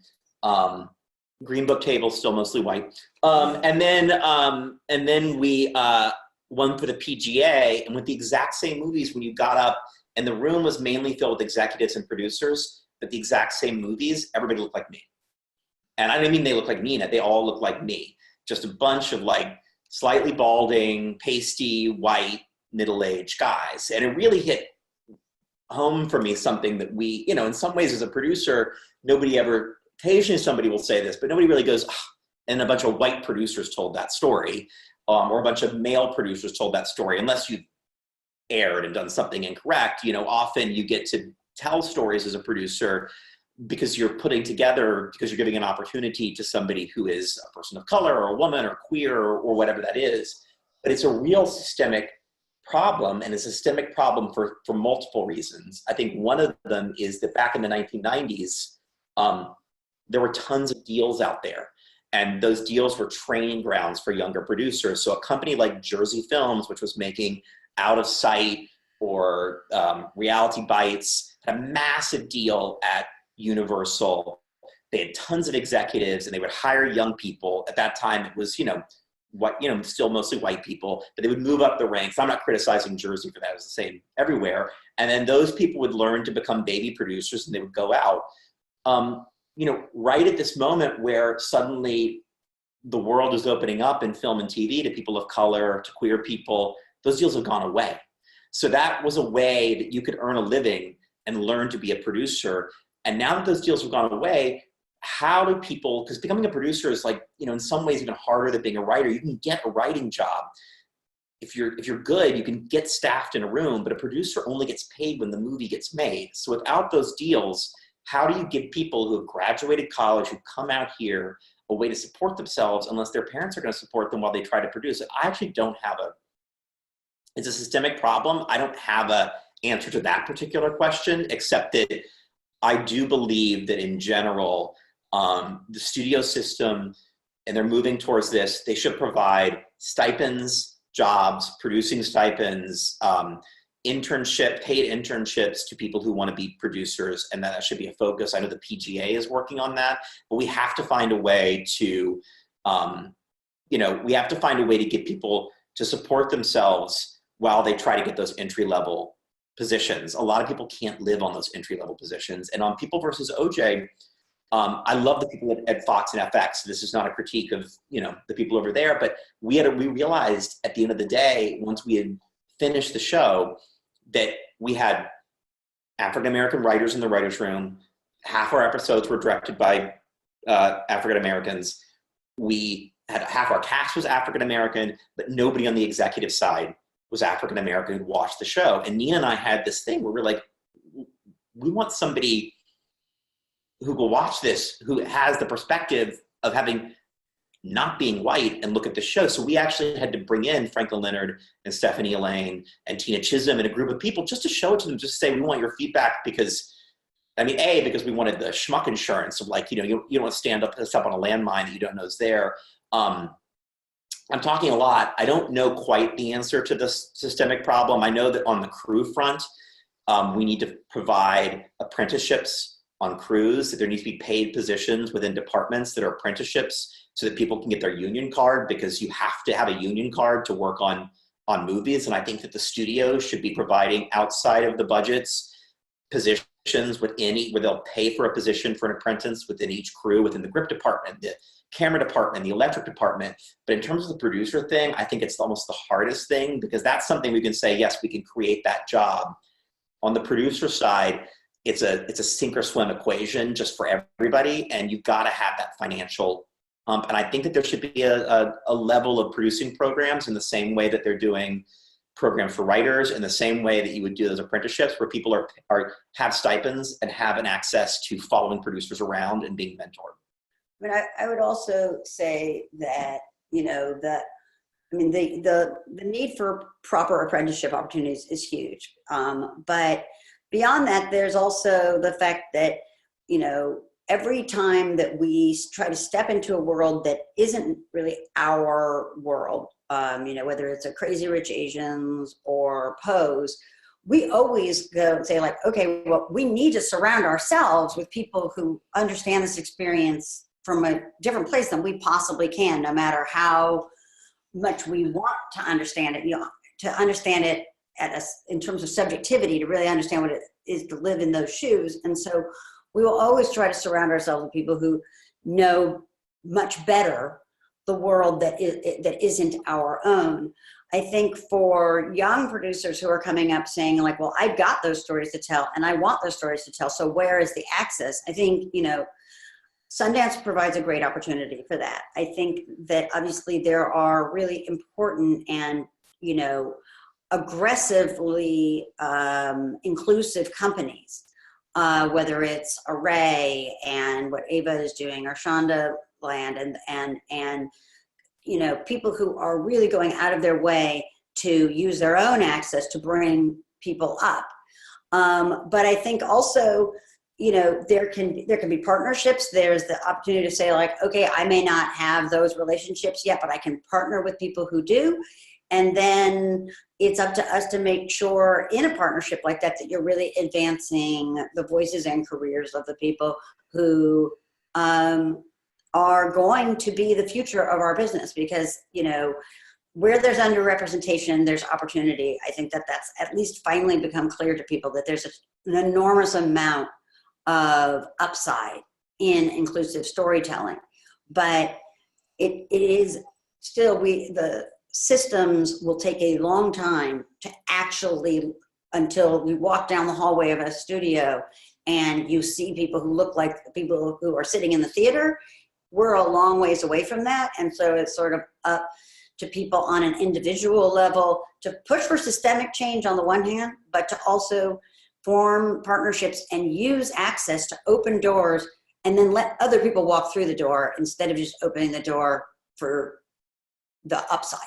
Green Book table still mostly white. And then we won for the PGA, and with the exact same movies, when you got up and the room was mainly filled with executives and producers, but the exact same movies, everybody looked like me. And I don't mean they look like Nina, they all look like me. Just a bunch of like slightly balding, pasty, white, middle-aged guys. And it really hit home for me, something that we, in some ways as a producer, occasionally somebody will say this, but nobody really goes, oh, and a bunch of white producers told that story, or a bunch of male producers told that story, unless you aired and done something incorrect. Often you get to tell stories as a producer because you're giving an opportunity to somebody who is a person of color or a woman or queer or whatever that is. But it's a real systemic problem, and a systemic problem for multiple reasons. I think one of them is that back in the 1990s, there were tons of deals out there, and those deals were training grounds for younger producers. So a company like Jersey Films, which was making Out of Sight or Reality Bites, had a massive deal at Universal. They had tons of executives, and they would hire young people. At that time, it was, still mostly white people, but they would move up the ranks. I'm not criticizing Jersey for that. It was the same everywhere. And then those people would learn to become baby producers, and they would go out. Right at this moment where suddenly the world is opening up in film and TV to people of color, to queer people, those deals have gone away. So that was a way that you could earn a living and learn to be a producer. And now that those deals have gone away, how do people, because becoming a producer is like, in some ways even harder than being a writer. You can get a writing job. if you're good, you can get staffed in a room, but a producer only gets paid when the movie gets made. So without those deals, how do you give people who have graduated college, who come out here, a way to support themselves unless their parents are going to support them while they try to produce it? I actually don't have it's a systemic problem. I don't have a answer to that particular question, except that I do believe that in general, the studio system, and they're moving towards this, they should provide stipends, jobs, producing stipends, paid internships to people who want to be producers, and that should be a focus. I know the PGA is working on that, but we have to find a way to, we have to find a way to get people to support themselves while they try to get those entry-level positions. A lot of people can't live on those entry-level positions. And on People versus OJ, I love the people at Fox and FX. This is not a critique of, the people over there, but we realized at the end of the day, once we had finished the show, that we had African-American writers in the writer's room. Half our episodes were directed by African-Americans. We had half our cast was African-American, but nobody on the executive side was African-American who watched the show. And Nina and I had this thing where we're like, we want somebody who will watch this, who has the perspective of having not being white and look at the show. So we actually had to bring in Franklin Leonard and Stephanie Elaine and Tina Chisholm and a group of people just to show it to them, just say, we want your feedback because, because we wanted the schmuck insurance of you don't want to stand up on a landmine that you don't know is there. I'm talking a lot. I don't know quite the answer to this systemic problem. I know that on the crew front, we need to provide apprenticeships on crews, that there needs to be paid positions within departments that are apprenticeships so that people can get their union card, because you have to have a union card to work on movies. And I think that the studio should be providing outside of the budgets positions where they'll pay for a position for an apprentice within each crew, within the grip department, the camera department, the electric department. But in terms of the producer thing, I think it's almost the hardest thing, because that's something we can say, yes, we can create that job. On the producer side, it's a sink or swim equation just for everybody, and you've got to have that financial. And I think that there should be a level of producing programs in the same way that they're doing programs for writers, in the same way that you would do those apprenticeships where people have stipends and have an access to following producers around and being mentored. I would also say that, the need for proper apprenticeship opportunities is huge. But beyond that, there's also the fact that, every time that we try to step into a world that isn't really our world, whether it's a Crazy Rich Asians or Pose, we always go and say okay, well, we need to surround ourselves with people who understand this experience from a different place than we possibly can, no matter how much we want to understand it, to understand it in terms of subjectivity, to really understand what it is to live in those shoes. And so we will always try to surround ourselves with people who know much better the world that isn't our own. I think for young producers who are coming up saying well, I've got those stories to tell and I want those stories to tell, so where is the access? I think, Sundance provides a great opportunity for that. I think that obviously there are really important and, aggressively inclusive companies, whether it's Array and what Ava is doing, or Sunda Land, and people who are really going out of their way to use their own access to bring people up. But I think also, there can be partnerships. There's the opportunity to say okay, I may not have those relationships yet, but I can partner with people who do. And then it's up to us to make sure in a partnership like that, that you're really advancing the voices and careers of the people who are going to be the future of our business. Because, where there's underrepresentation, there's opportunity. I think that that's at least finally become clear to people, that there's an enormous amount of upside in inclusive storytelling. But it is still, the systems will take a long time to actually, until we walk down the hallway of a studio and you see people who look like people who are sitting in the theater. We're a long ways away from that. And so it's sort of up to people on an individual level to push for systemic change on the one hand, but to also form partnerships and use access to open doors and then let other people walk through the door instead of just opening the door for the upside.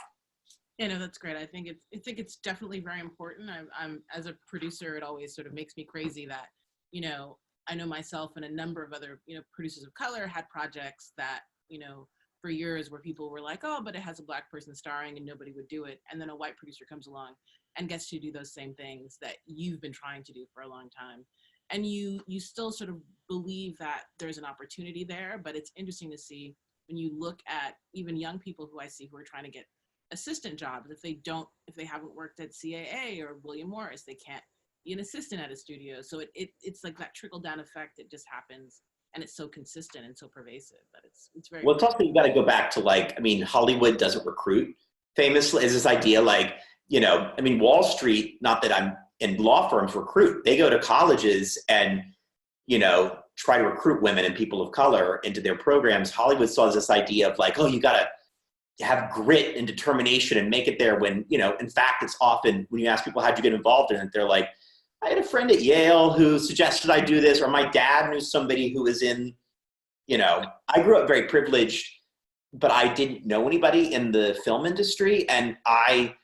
Yeah, no, that's great. I think it's definitely very important. I'm as a producer, it always sort of makes me crazy that, you know, I know myself and a number of other, you know, producers of color had projects that, you know, for years where people were like, oh, but it has a Black person starring and nobody would do it. And then a white producer comes along and gets to do those same things that you've been trying to do for a long time. And you still sort of believe that there's an opportunity there, but it's interesting to see when you look at even young people who I see who are trying to get assistant jobs, if they haven't worked at CAA or William Morris, they can't be an assistant at a studio. So it's like that trickle down effect that just happens, and it's so consistent and so pervasive that it's very. Well, it's also, you got to go back to, like, I mean, Hollywood doesn't recruit famously. Is this idea, like, you know, I mean, Wall Street, not that I'm in law firms, recruit. They go to colleges and, you know, try to recruit women and people of color into their programs. Hollywood saw this idea of like, oh, you got to have grit and determination and make it there, when, you know, in fact, it's often when you ask people, how'd you get involved in it? They're like, I had a friend at Yale who suggested I do this, or my dad knew somebody who was in, you know, I grew up very privileged, but I didn't know anybody in the film industry. And I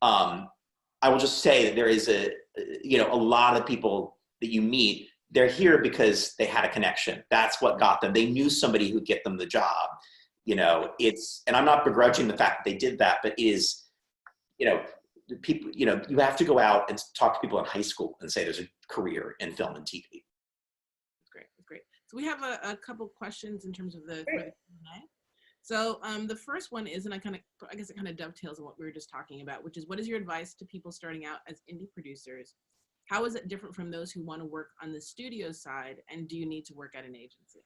will just say that there is a lot of people that you meet, they're here because they had a connection. That's what got them. They knew somebody who'd get them the job. You know, and I'm not begrudging the fact that they did that, but it is, you know, people, you know, you have to go out and talk to people in high school and say there's a career in film and TV. That's great. That's great. So we have a couple questions in terms of for the Q&A. So the first one is, and I guess it kind of dovetails on what we were just talking about, which is, what is your advice to people starting out as indie producers? How is it different from those who want to work on the studio side? And do you need to work at an agency?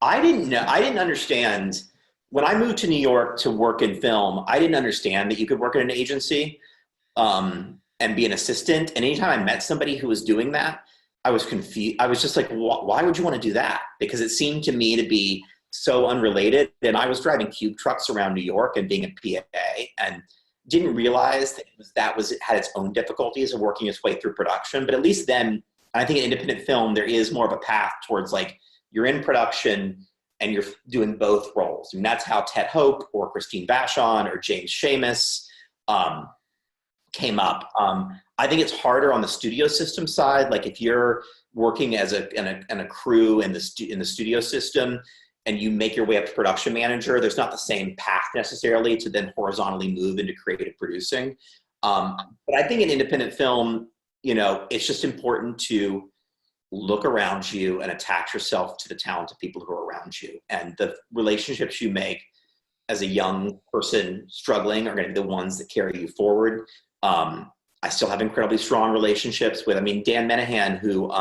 I didn't understand when I moved to New York to work in film. I didn't understand that you could work at an agency and be an assistant. And anytime I met somebody who was doing that, I was confused. I was just like, why would you want to do that? Because it seemed to me to be so unrelated. And I was driving cube trucks around New York and being a PA, and didn't realize that it had its own difficulties of working its way through production. But at least then, I think in independent film, there is more of a path towards, like, you're in production and you're doing both roles. And that's how Ted Hope or Christine Vachon or James Seamus came up. I think it's harder on the studio system side. Like, if you're working as in a crew in the studio system and you make your way up to production manager, there's not the same path necessarily to then horizontally move into creative producing. But I think in independent film, you know, it's just important to look around you and attach yourself to the talented people who are around you. And the relationships you make as a young person struggling are going to be the ones that carry you forward. I still have incredibly strong relationships with, Dan Menahan, who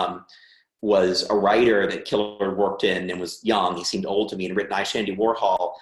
was a writer that Killer worked in and was young. He seemed old to me, and written I, Shandy Warhol.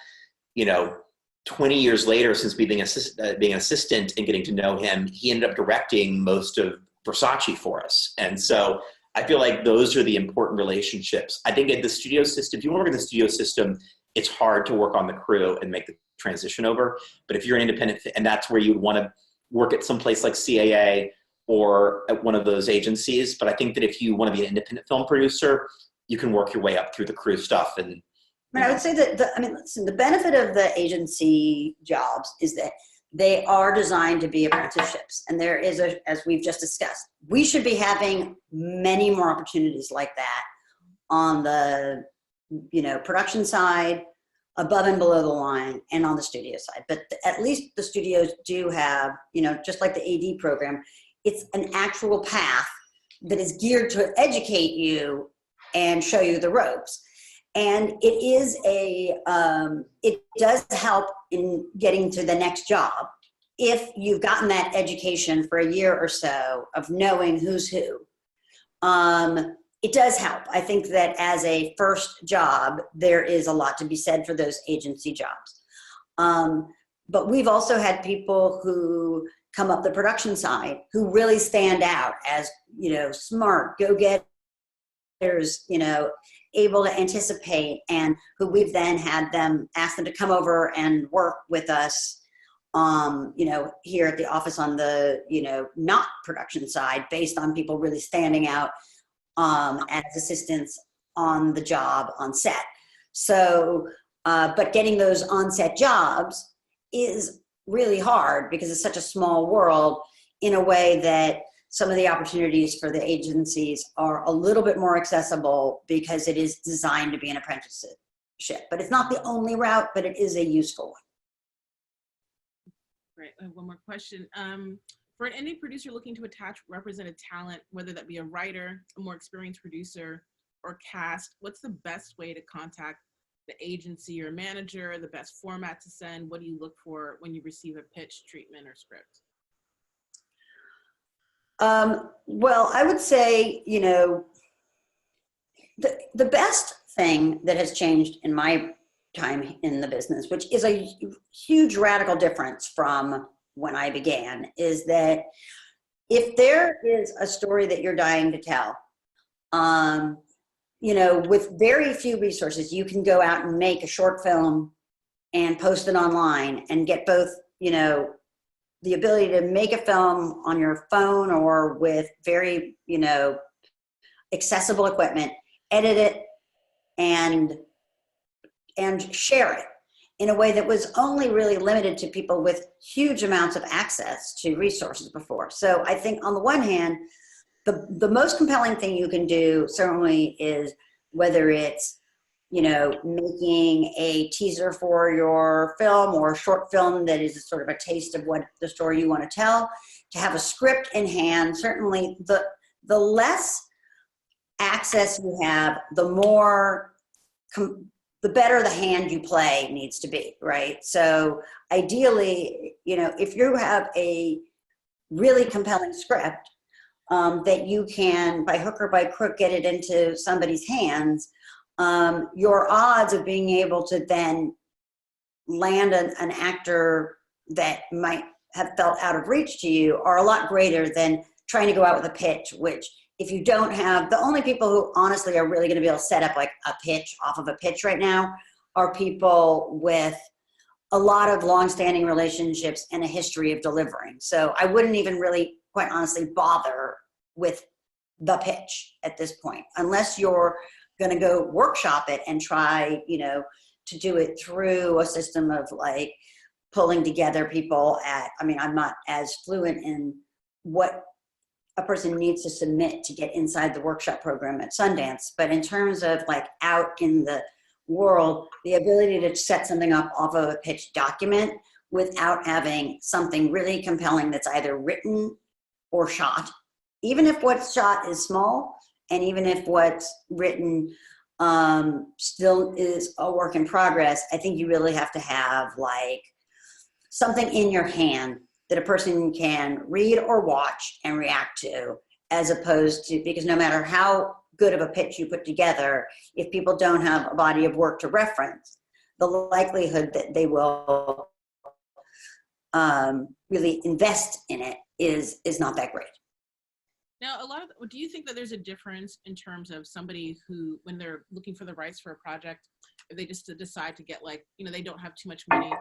You know, 20 years later, since being an assistant and getting to know him, he ended up directing most of Versace for us. And so I feel like those are the important relationships. I think at the studio system, if you want to work in the studio system, it's hard to work on the crew and make the transition over. But if you're an independent, and that's where you would want to work at some place like CAA or at one of those agencies. But I think that if you want to be an independent film producer, you can work your way up through the crew stuff. And I would say that, listen, the benefit of the agency jobs is that they are designed to be apprenticeships. And there is, as we've just discussed, we should be having many more opportunities like that on the, production side, above and below the line, and on the studio side. But at least the studios do have, just like the AD program, it's an actual path that is geared to educate you and show you the ropes. And it does help in getting to the next job if you've gotten that education for a year or so of knowing who's who. It does help. I think that as a first job, there is a lot to be said for those agency jobs. But we've also had people who come up the production side who really stand out as, smart, go-getters, writers, able to anticipate, and who we've then had them ask them to come over and work with us, here at the office on the, not production side, based on people really standing out as assistants on the job on set. So, but getting those on-set jobs is really hard because it's such a small world, in a way that some of the opportunities for the agencies are a little bit more accessible because it is designed to be an apprenticeship. But it's not the only route, but it is a useful one. Right. I have one more question. For an indie producer looking to attach represented talent, whether that be a writer, a more experienced producer, or cast, what's the best way to contact the agency or manager, the best format to send? What do you look for when you receive a pitch, treatment, or script? Well, I would say, the best thing that has changed in my time in the business, which is a huge radical difference from when I began, is that if there is a story that you're dying to tell, with very few resources, you can go out and make a short film and post it online and get both, the ability to make a film on your phone or with very, accessible equipment, edit it and share it in a way that was only really limited to people with huge amounts of access to resources before. So I think on the one hand, the most compelling thing you can do certainly is, whether it's, making a teaser for your film or a short film that is sort of a taste of what the story you want to tell, to have a script in hand. Certainly the less access you have, the more, the better the hand you play needs to be, right? So ideally, if you have a really compelling script that you can, by hook or by crook, get it into somebody's hands, your odds of being able to then land an actor that might have felt out of reach to you are a lot greater than trying to go out with a pitch, which, if you don't have, the only people who honestly are really going to be able to set up like a pitch off of a pitch right now are people with a lot of long-standing relationships and a history of delivering. So I wouldn't even really, quite honestly, bother with the pitch at this point, unless you're going to go workshop it and try, to do it through a system of like pulling together people I'm not as fluent in what a person needs to submit to get inside the workshop program at Sundance, but in terms of like out in the world, the ability to set something up off of a pitch document without having something really compelling that's either written or shot, even if what's shot is small, and even if what's written still is a work in progress, I think you really have to have like something in your hand that a person can read or watch and react to, as opposed to, because no matter how good of a pitch you put together, if people don't have a body of work to reference, the likelihood that they will really invest in it is not that great. Now, do you think that there's a difference in terms of somebody who, when they're looking for the rights for a project, if they just decide to get like, they don't have too much money,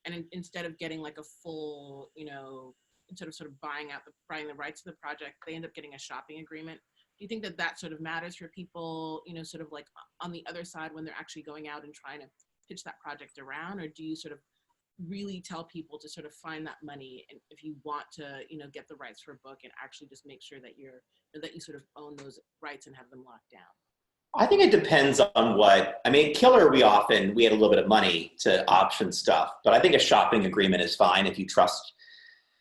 and instead of getting like a full, instead of sort of buying the rights to the project, they end up getting a shopping agreement? Do you think that sort of matters for people, sort of like on the other side when they're actually going out and trying to pitch that project around? Or do you sort of really tell people to sort of find that money, and if you want to, get the rights for a book, and actually just make sure that you sort of own those rights and have them locked down? I think it depends on Killer, we had a little bit of money to option stuff, but I think a shopping agreement is fine if you trust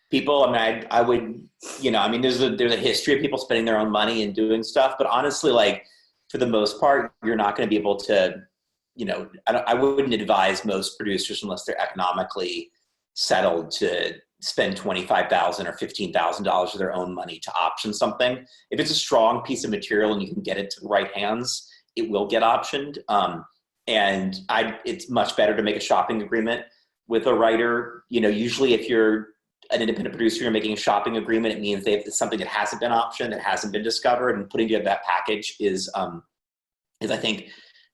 people. I would, there's a history of people spending their own money and doing stuff, but honestly, like for the most part, you're not going to be able to, I wouldn't advise most producers, unless they're economically settled, to spend $25,000 or $15,000 of their own money to option something. If it's a strong piece of material and you can get it to the right hands, it will get optioned. It's much better to make a shopping agreement with a writer. Usually if you're an independent producer, you're making a shopping agreement, it means it's something that hasn't been optioned, that hasn't been discovered, and putting together that package is I think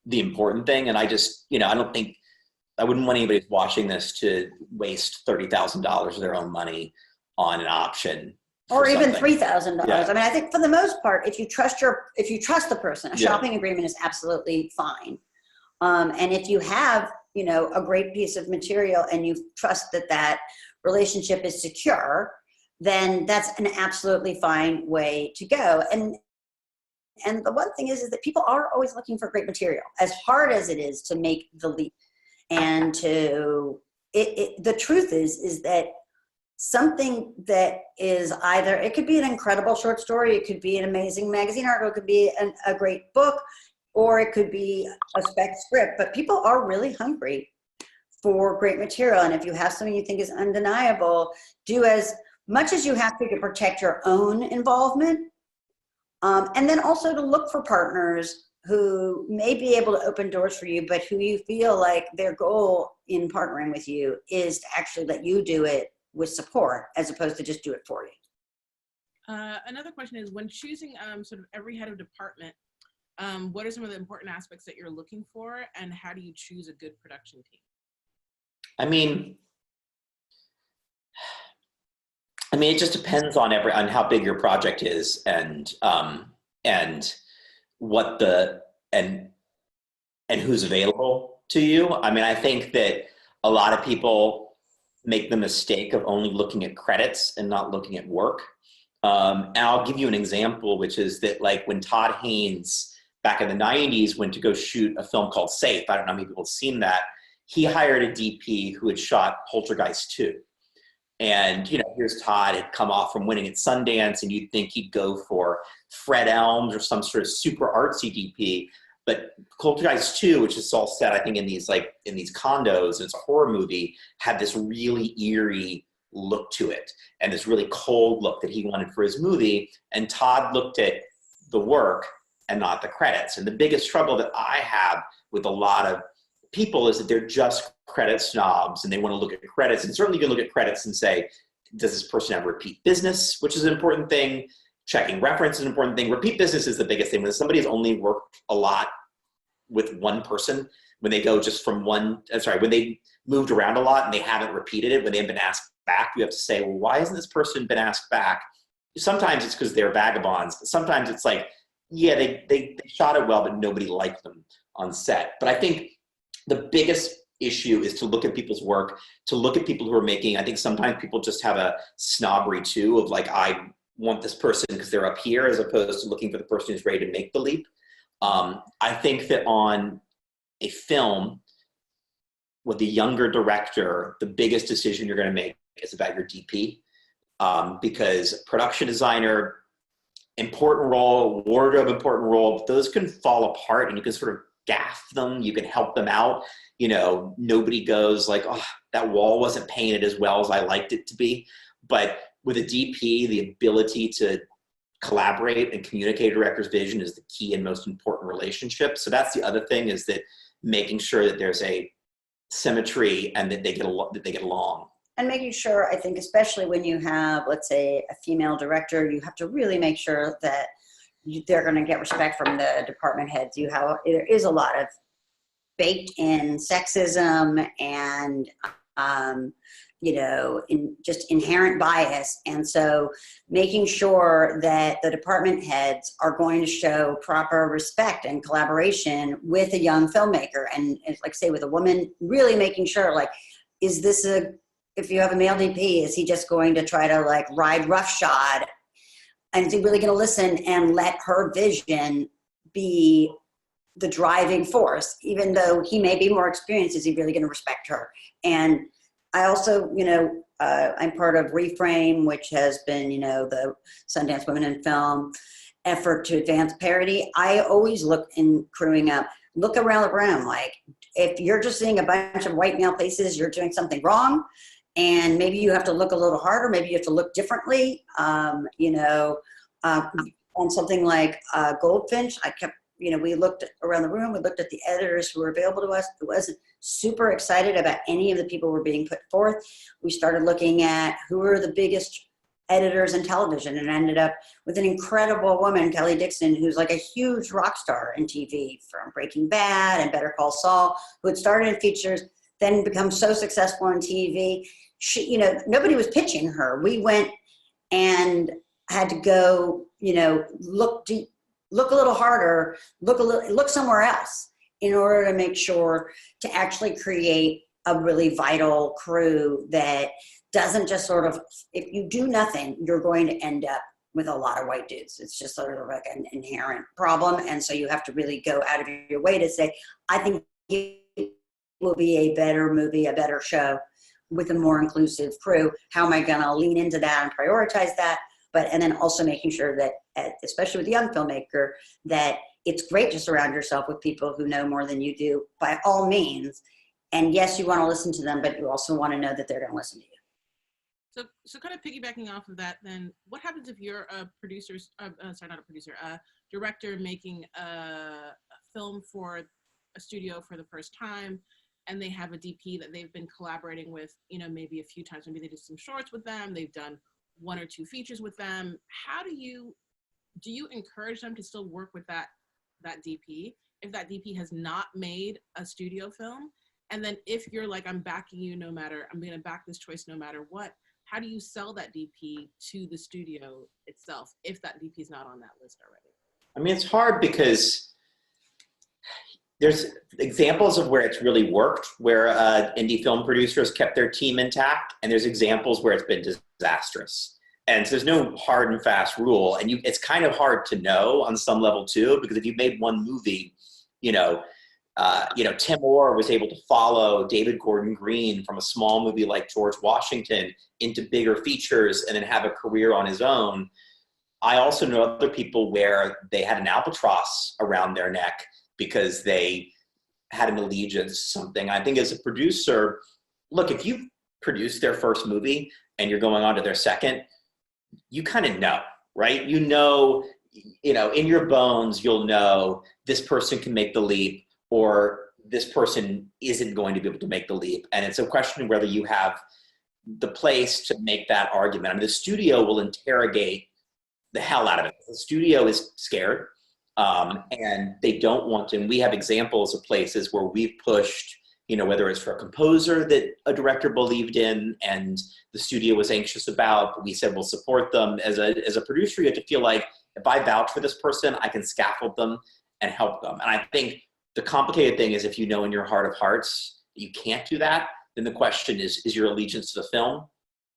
the important thing. And I just, I wouldn't want anybody who's watching this to waste $30,000 of their own money on an option. Or even something. $3,000. Yeah. I mean, I think for the most part, if you trust the person, a Yeah. shopping agreement is absolutely fine. And if you have, a great piece of material and you trust that relationship is secure, then that's an absolutely fine way to go. And the one thing is that people are always looking for great material, as hard as it is to make the leap. And the truth is that something that is either, it could be an incredible short story, it could be an amazing magazine article, it could be a great book, or it could be a spec script, but people are really hungry for great material. And if you have something you think is undeniable, do as much as you have to protect your own involvement. And then also to look for partners who may be able to open doors for you, but who you feel like their goal in partnering with you is to actually let you do it with support, as opposed to just do it for you. Another question is, when choosing sort of every head of department, what are some of the important aspects that you're looking for, and how do you choose a good production team? I mean, it just depends on how big your project is, and what and who's available to you. I mean, I think that a lot of people make the mistake of only looking at credits and not looking at work. And I'll give you an example, which is that, like, when Todd Haynes back in the 90s went to go shoot a film called Safe, I don't know how many people have seen that, he hired a DP who had shot Poltergeist 2. And, here's Todd, had come off from winning at Sundance, and you'd think he'd go for Fred Elms or some sort of super artsy DP. But Poltergeist 2, which is all set, I think, in these condos, and it's a horror movie, had this really eerie look to it, and this really cold look that he wanted for his movie. And Todd looked at the work and not the credits. And the biggest trouble that I have with a lot of people is that they're just credit snobs, and they want to look at credits. And certainly you can look at credits and say, does this person have repeat business, which is an important thing. Checking reference is an important thing. Repeat business is the biggest thing. When somebody has only worked a lot with one person, when they go just from when they moved around a lot and they haven't repeated it, when they haven't been asked back, you have to say, well, why hasn't this person been asked back? Sometimes it's because they're vagabonds, but sometimes it's like, yeah, they shot it well, but nobody liked them on set. But I think the biggest issue is to look at people's work, to look at people who are making, I think sometimes people just have a snobbery too, of like, I want this person because they're up here, as opposed to looking for the person who's ready to make the leap. I think that on a film with a younger director, the biggest decision you're going to make is about your DP, because production designer, important role, wardrobe, important role, those can fall apart, and you can sort of gaff them, you can help them out. Nobody goes like, oh, that wall wasn't painted as well as I liked it to be. But with a DP, the ability to collaborate and communicate a director's vision is the key and most important relationship. So that's the other thing, is that making sure that there's a symmetry and that they get along. And making sure, I think, especially when you have, let's say, a female director, you have to really make sure that they're going to get respect from the department heads. There is a lot of baked in sexism and, just inherent bias. And so making sure that the department heads are going to show proper respect and collaboration with a young filmmaker. And like say with a woman, really making sure, like, if you have a male DP, is he just going to try to like ride roughshod? And is he really going to listen and let her vision be the driving force? Even though he may be more experienced, is he really going to respect her? And I also, I'm part of Reframe, which has been, the Sundance Women in Film effort to advance parity. I always look in crewing up, look around the room. Like, if you're just seeing a bunch of white male faces, you're doing something wrong. And maybe you have to look a little harder. Maybe you have to look differently. On something like Goldfinch, I kept we looked around the room, we looked at the editors who were available to us, who wasn't super excited about any of the people who were being put forth. We started looking at who were the biggest editors in television, and ended up with an incredible woman, Kelly Dixon, who's like a huge rock star in TV, from Breaking Bad and Better Call Saul, who had started in features, then become so successful in TV. She, nobody was pitching her. We went and had to go, look deep, look a little harder, look somewhere else in order to make sure to actually create a really vital crew that doesn't just sort of, if you do nothing, you're going to end up with a lot of white dudes. It's just sort of like an inherent problem. And so you have to really go out of your way to say, I think it will be a better movie, a better show with a more inclusive crew. How am I going to lean into that and prioritize that? And then also making sure that, especially with a young filmmaker, that it's great to surround yourself with people who know more than you do, by all means. And yes, you want to listen to them, but you also want to know that they're going to listen to you. So kind of piggybacking off of that, then what happens if you're a producer, a director making a film for a studio for the first time, and they have a DP that they've been collaborating with, maybe a few times, maybe they did some shorts with them, they've done 1 or 2 features with them. How do you encourage them to still work with that DP if that DP has not made a studio film? And then if you're like, I'm backing you I'm going to back this choice no matter what, how do you sell that DP to the studio itself if that DP is not on that list already? I mean, it's hard because there's examples of where it's really worked, where indie film producers kept their team intact, and there's examples where it's been disastrous. And so there's no hard and fast rule, and it's kind of hard to know on some level too, because if you made one movie, Tim Orr was able to follow David Gordon Green from a small movie like George Washington into bigger features and then have a career on his own. I also know other people where they had an albatross around their neck because they had an allegiance to something. I think as a producer, look, if you produce their first movie and you're going on to their second, you kind of know, right? In your bones, you'll know this person can make the leap, or this person isn't going to be able to make the leap. And it's a question of whether you have the place to make that argument. I mean, the studio will interrogate the hell out of it. The studio is scared, and they don't want to. And we have examples of places where we've pushed, whether it's for a composer that a director believed in and the studio was anxious about, we said we'll support them. As a producer, you have to feel like, if I vouch for this person, I can scaffold them and help them. And I think the complicated thing is, if you know in your heart of hearts that you can't do that, then the question is your allegiance to the film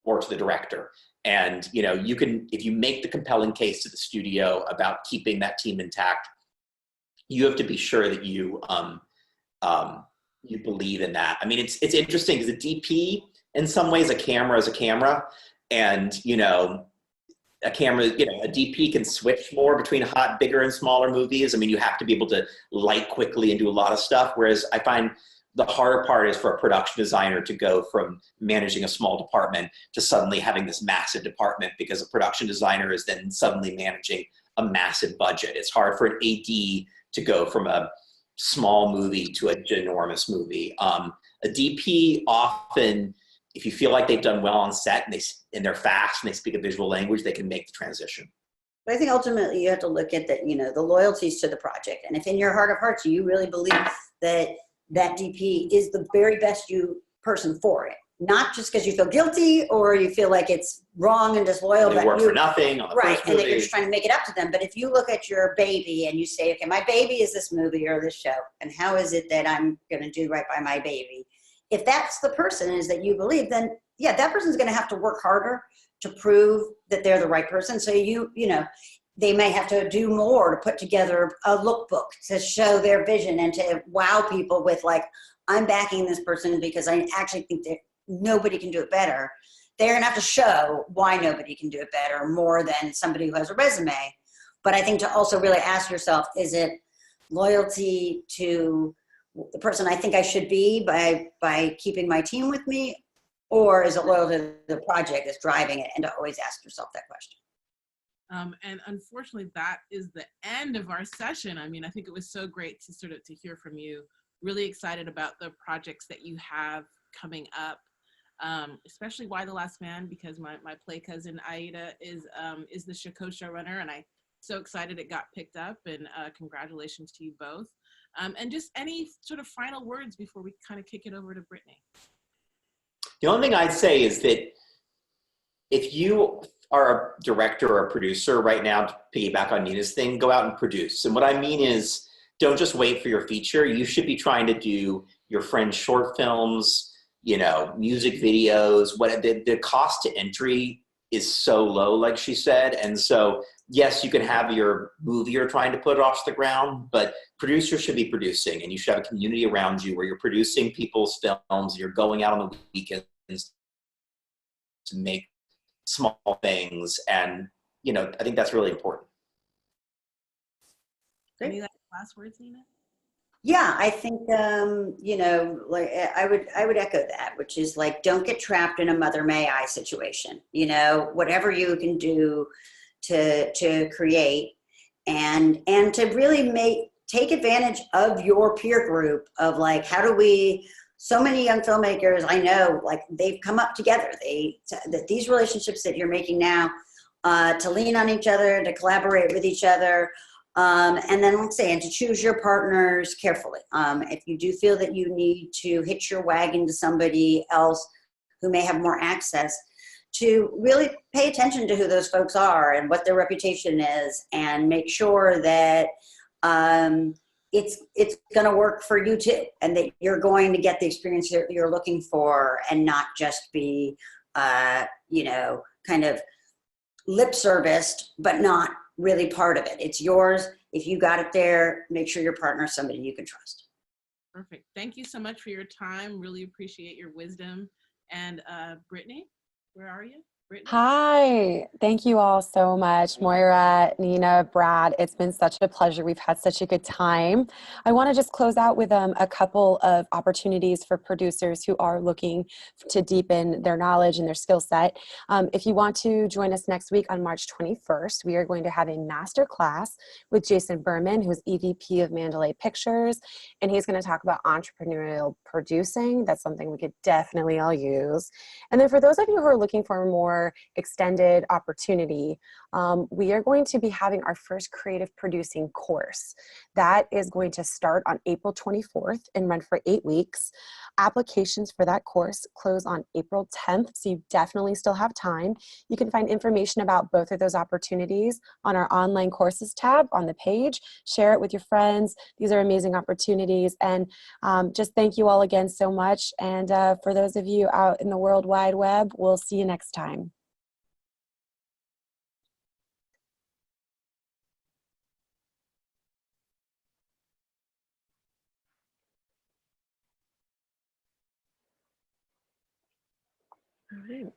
or to the director? And you can, if you make the compelling case to the studio about keeping that team intact, you have to be sure that you believe in that. I mean, it's interesting because the DP, in some ways, a camera is a camera, and a camera, a DP can switch more between bigger and smaller movies. I mean, you have to be able to light quickly and do a lot of stuff. Whereas I find the harder part is for a production designer to go from managing a small department to suddenly having this massive department, because a production designer is then suddenly managing a massive budget. It's hard for an AD to go from a small movie to a ginormous movie. A DP often, if you feel like they've done well on set and they're fast and they speak a visual language, they can make the transition. But I think ultimately you have to look at that, the loyalties to the project. And if in your heart of hearts, you really believe that that DP is the very best person for it, not just because you feel guilty or you feel like it's wrong and disloyal. They work for nothing on the right, first and movie. that you're just trying to make it up to them. But if you look at your baby and you say, okay, my baby is this movie or this show, and how is it that I'm going to do right by my baby? If that's the person is that you believe, then yeah, that person's going to have to work harder to prove that they're the right person. So they may have to do more to put together a lookbook to show their vision and to wow people with, like, I'm backing this person because I actually think that nobody can do it better. They're going to have to show why nobody can do it better more than somebody who has a resume. But I think to also really ask yourself, is it loyalty to the person I think I should be by keeping my team with me, or is it loyal to the project that's driving it? And to always ask yourself that question. And unfortunately, that is the end of our session. I mean, I think it was so great to sort of to hear from you. Really excited about the projects that you have coming up, especially Why the Last Man, because my play cousin Aida is the showrunner, and I so excited it got picked up. And congratulations to you both. And just any sort of final words before we kind of kick it over to Brittany. The only thing I'd say is that if you are a director or a producer right now, to piggyback on Nina's thing, go out and produce. And what I mean is, don't just wait for your feature. You should be trying to do your friend's short films, music videos. What the cost to entry is so low, like she said. And so, yes, you can have your movie you're trying to put off the ground, but producers should be producing, and you should have a community around you where you're producing people's films. You're going out on the weekends to make small things, and I think that's really important. Any last words, Nina? Yeah, I think like I would echo that, which is like, don't get trapped in a Mother May I situation. Whatever you can do to create and to really take advantage of your peer group of like, how do we, so many young filmmakers I know, like they've come up together. That these relationships that you're making now, to lean on each other, to collaborate with each other, and then let's say, and to choose your partners carefully. If you do feel that you need to hitch your wagon to somebody else who may have more access, to really pay attention to who those folks are and what their reputation is, and make sure that it's going to work for you too, and that you're going to get the experience you're looking for, and not just be, kind of lip serviced, but not really part of it. It's yours. If you got it there, make sure your partner is somebody you can trust. Perfect. Thank you so much for your time. Really appreciate your wisdom. And Brittany, where are you? Brittany? Hi, thank you all so much, Moira, Nina, Brad. It's been such a pleasure. We've had such a good time. I want to just close out with a couple of opportunities for producers who are looking to deepen their knowledge and their skill set. If you want to join us next week on March 21st, we are going to have a master class with Jason Berman, who's EVP of Mandalay Pictures, and he's going to talk about entrepreneurial producing. That's something we could definitely all use. And then for those of you who are looking for more extended opportunity, we are going to be having our first creative producing course. That is going to start on April 24th and run for 8 weeks. Applications for that course close on April 10th, so you definitely still have time. You can find information about both of those opportunities on our online courses tab on the page. Share it with your friends. These are amazing opportunities, and just thank you all again so much. And for those of you out in the World Wide Web, we'll see you next time. All right.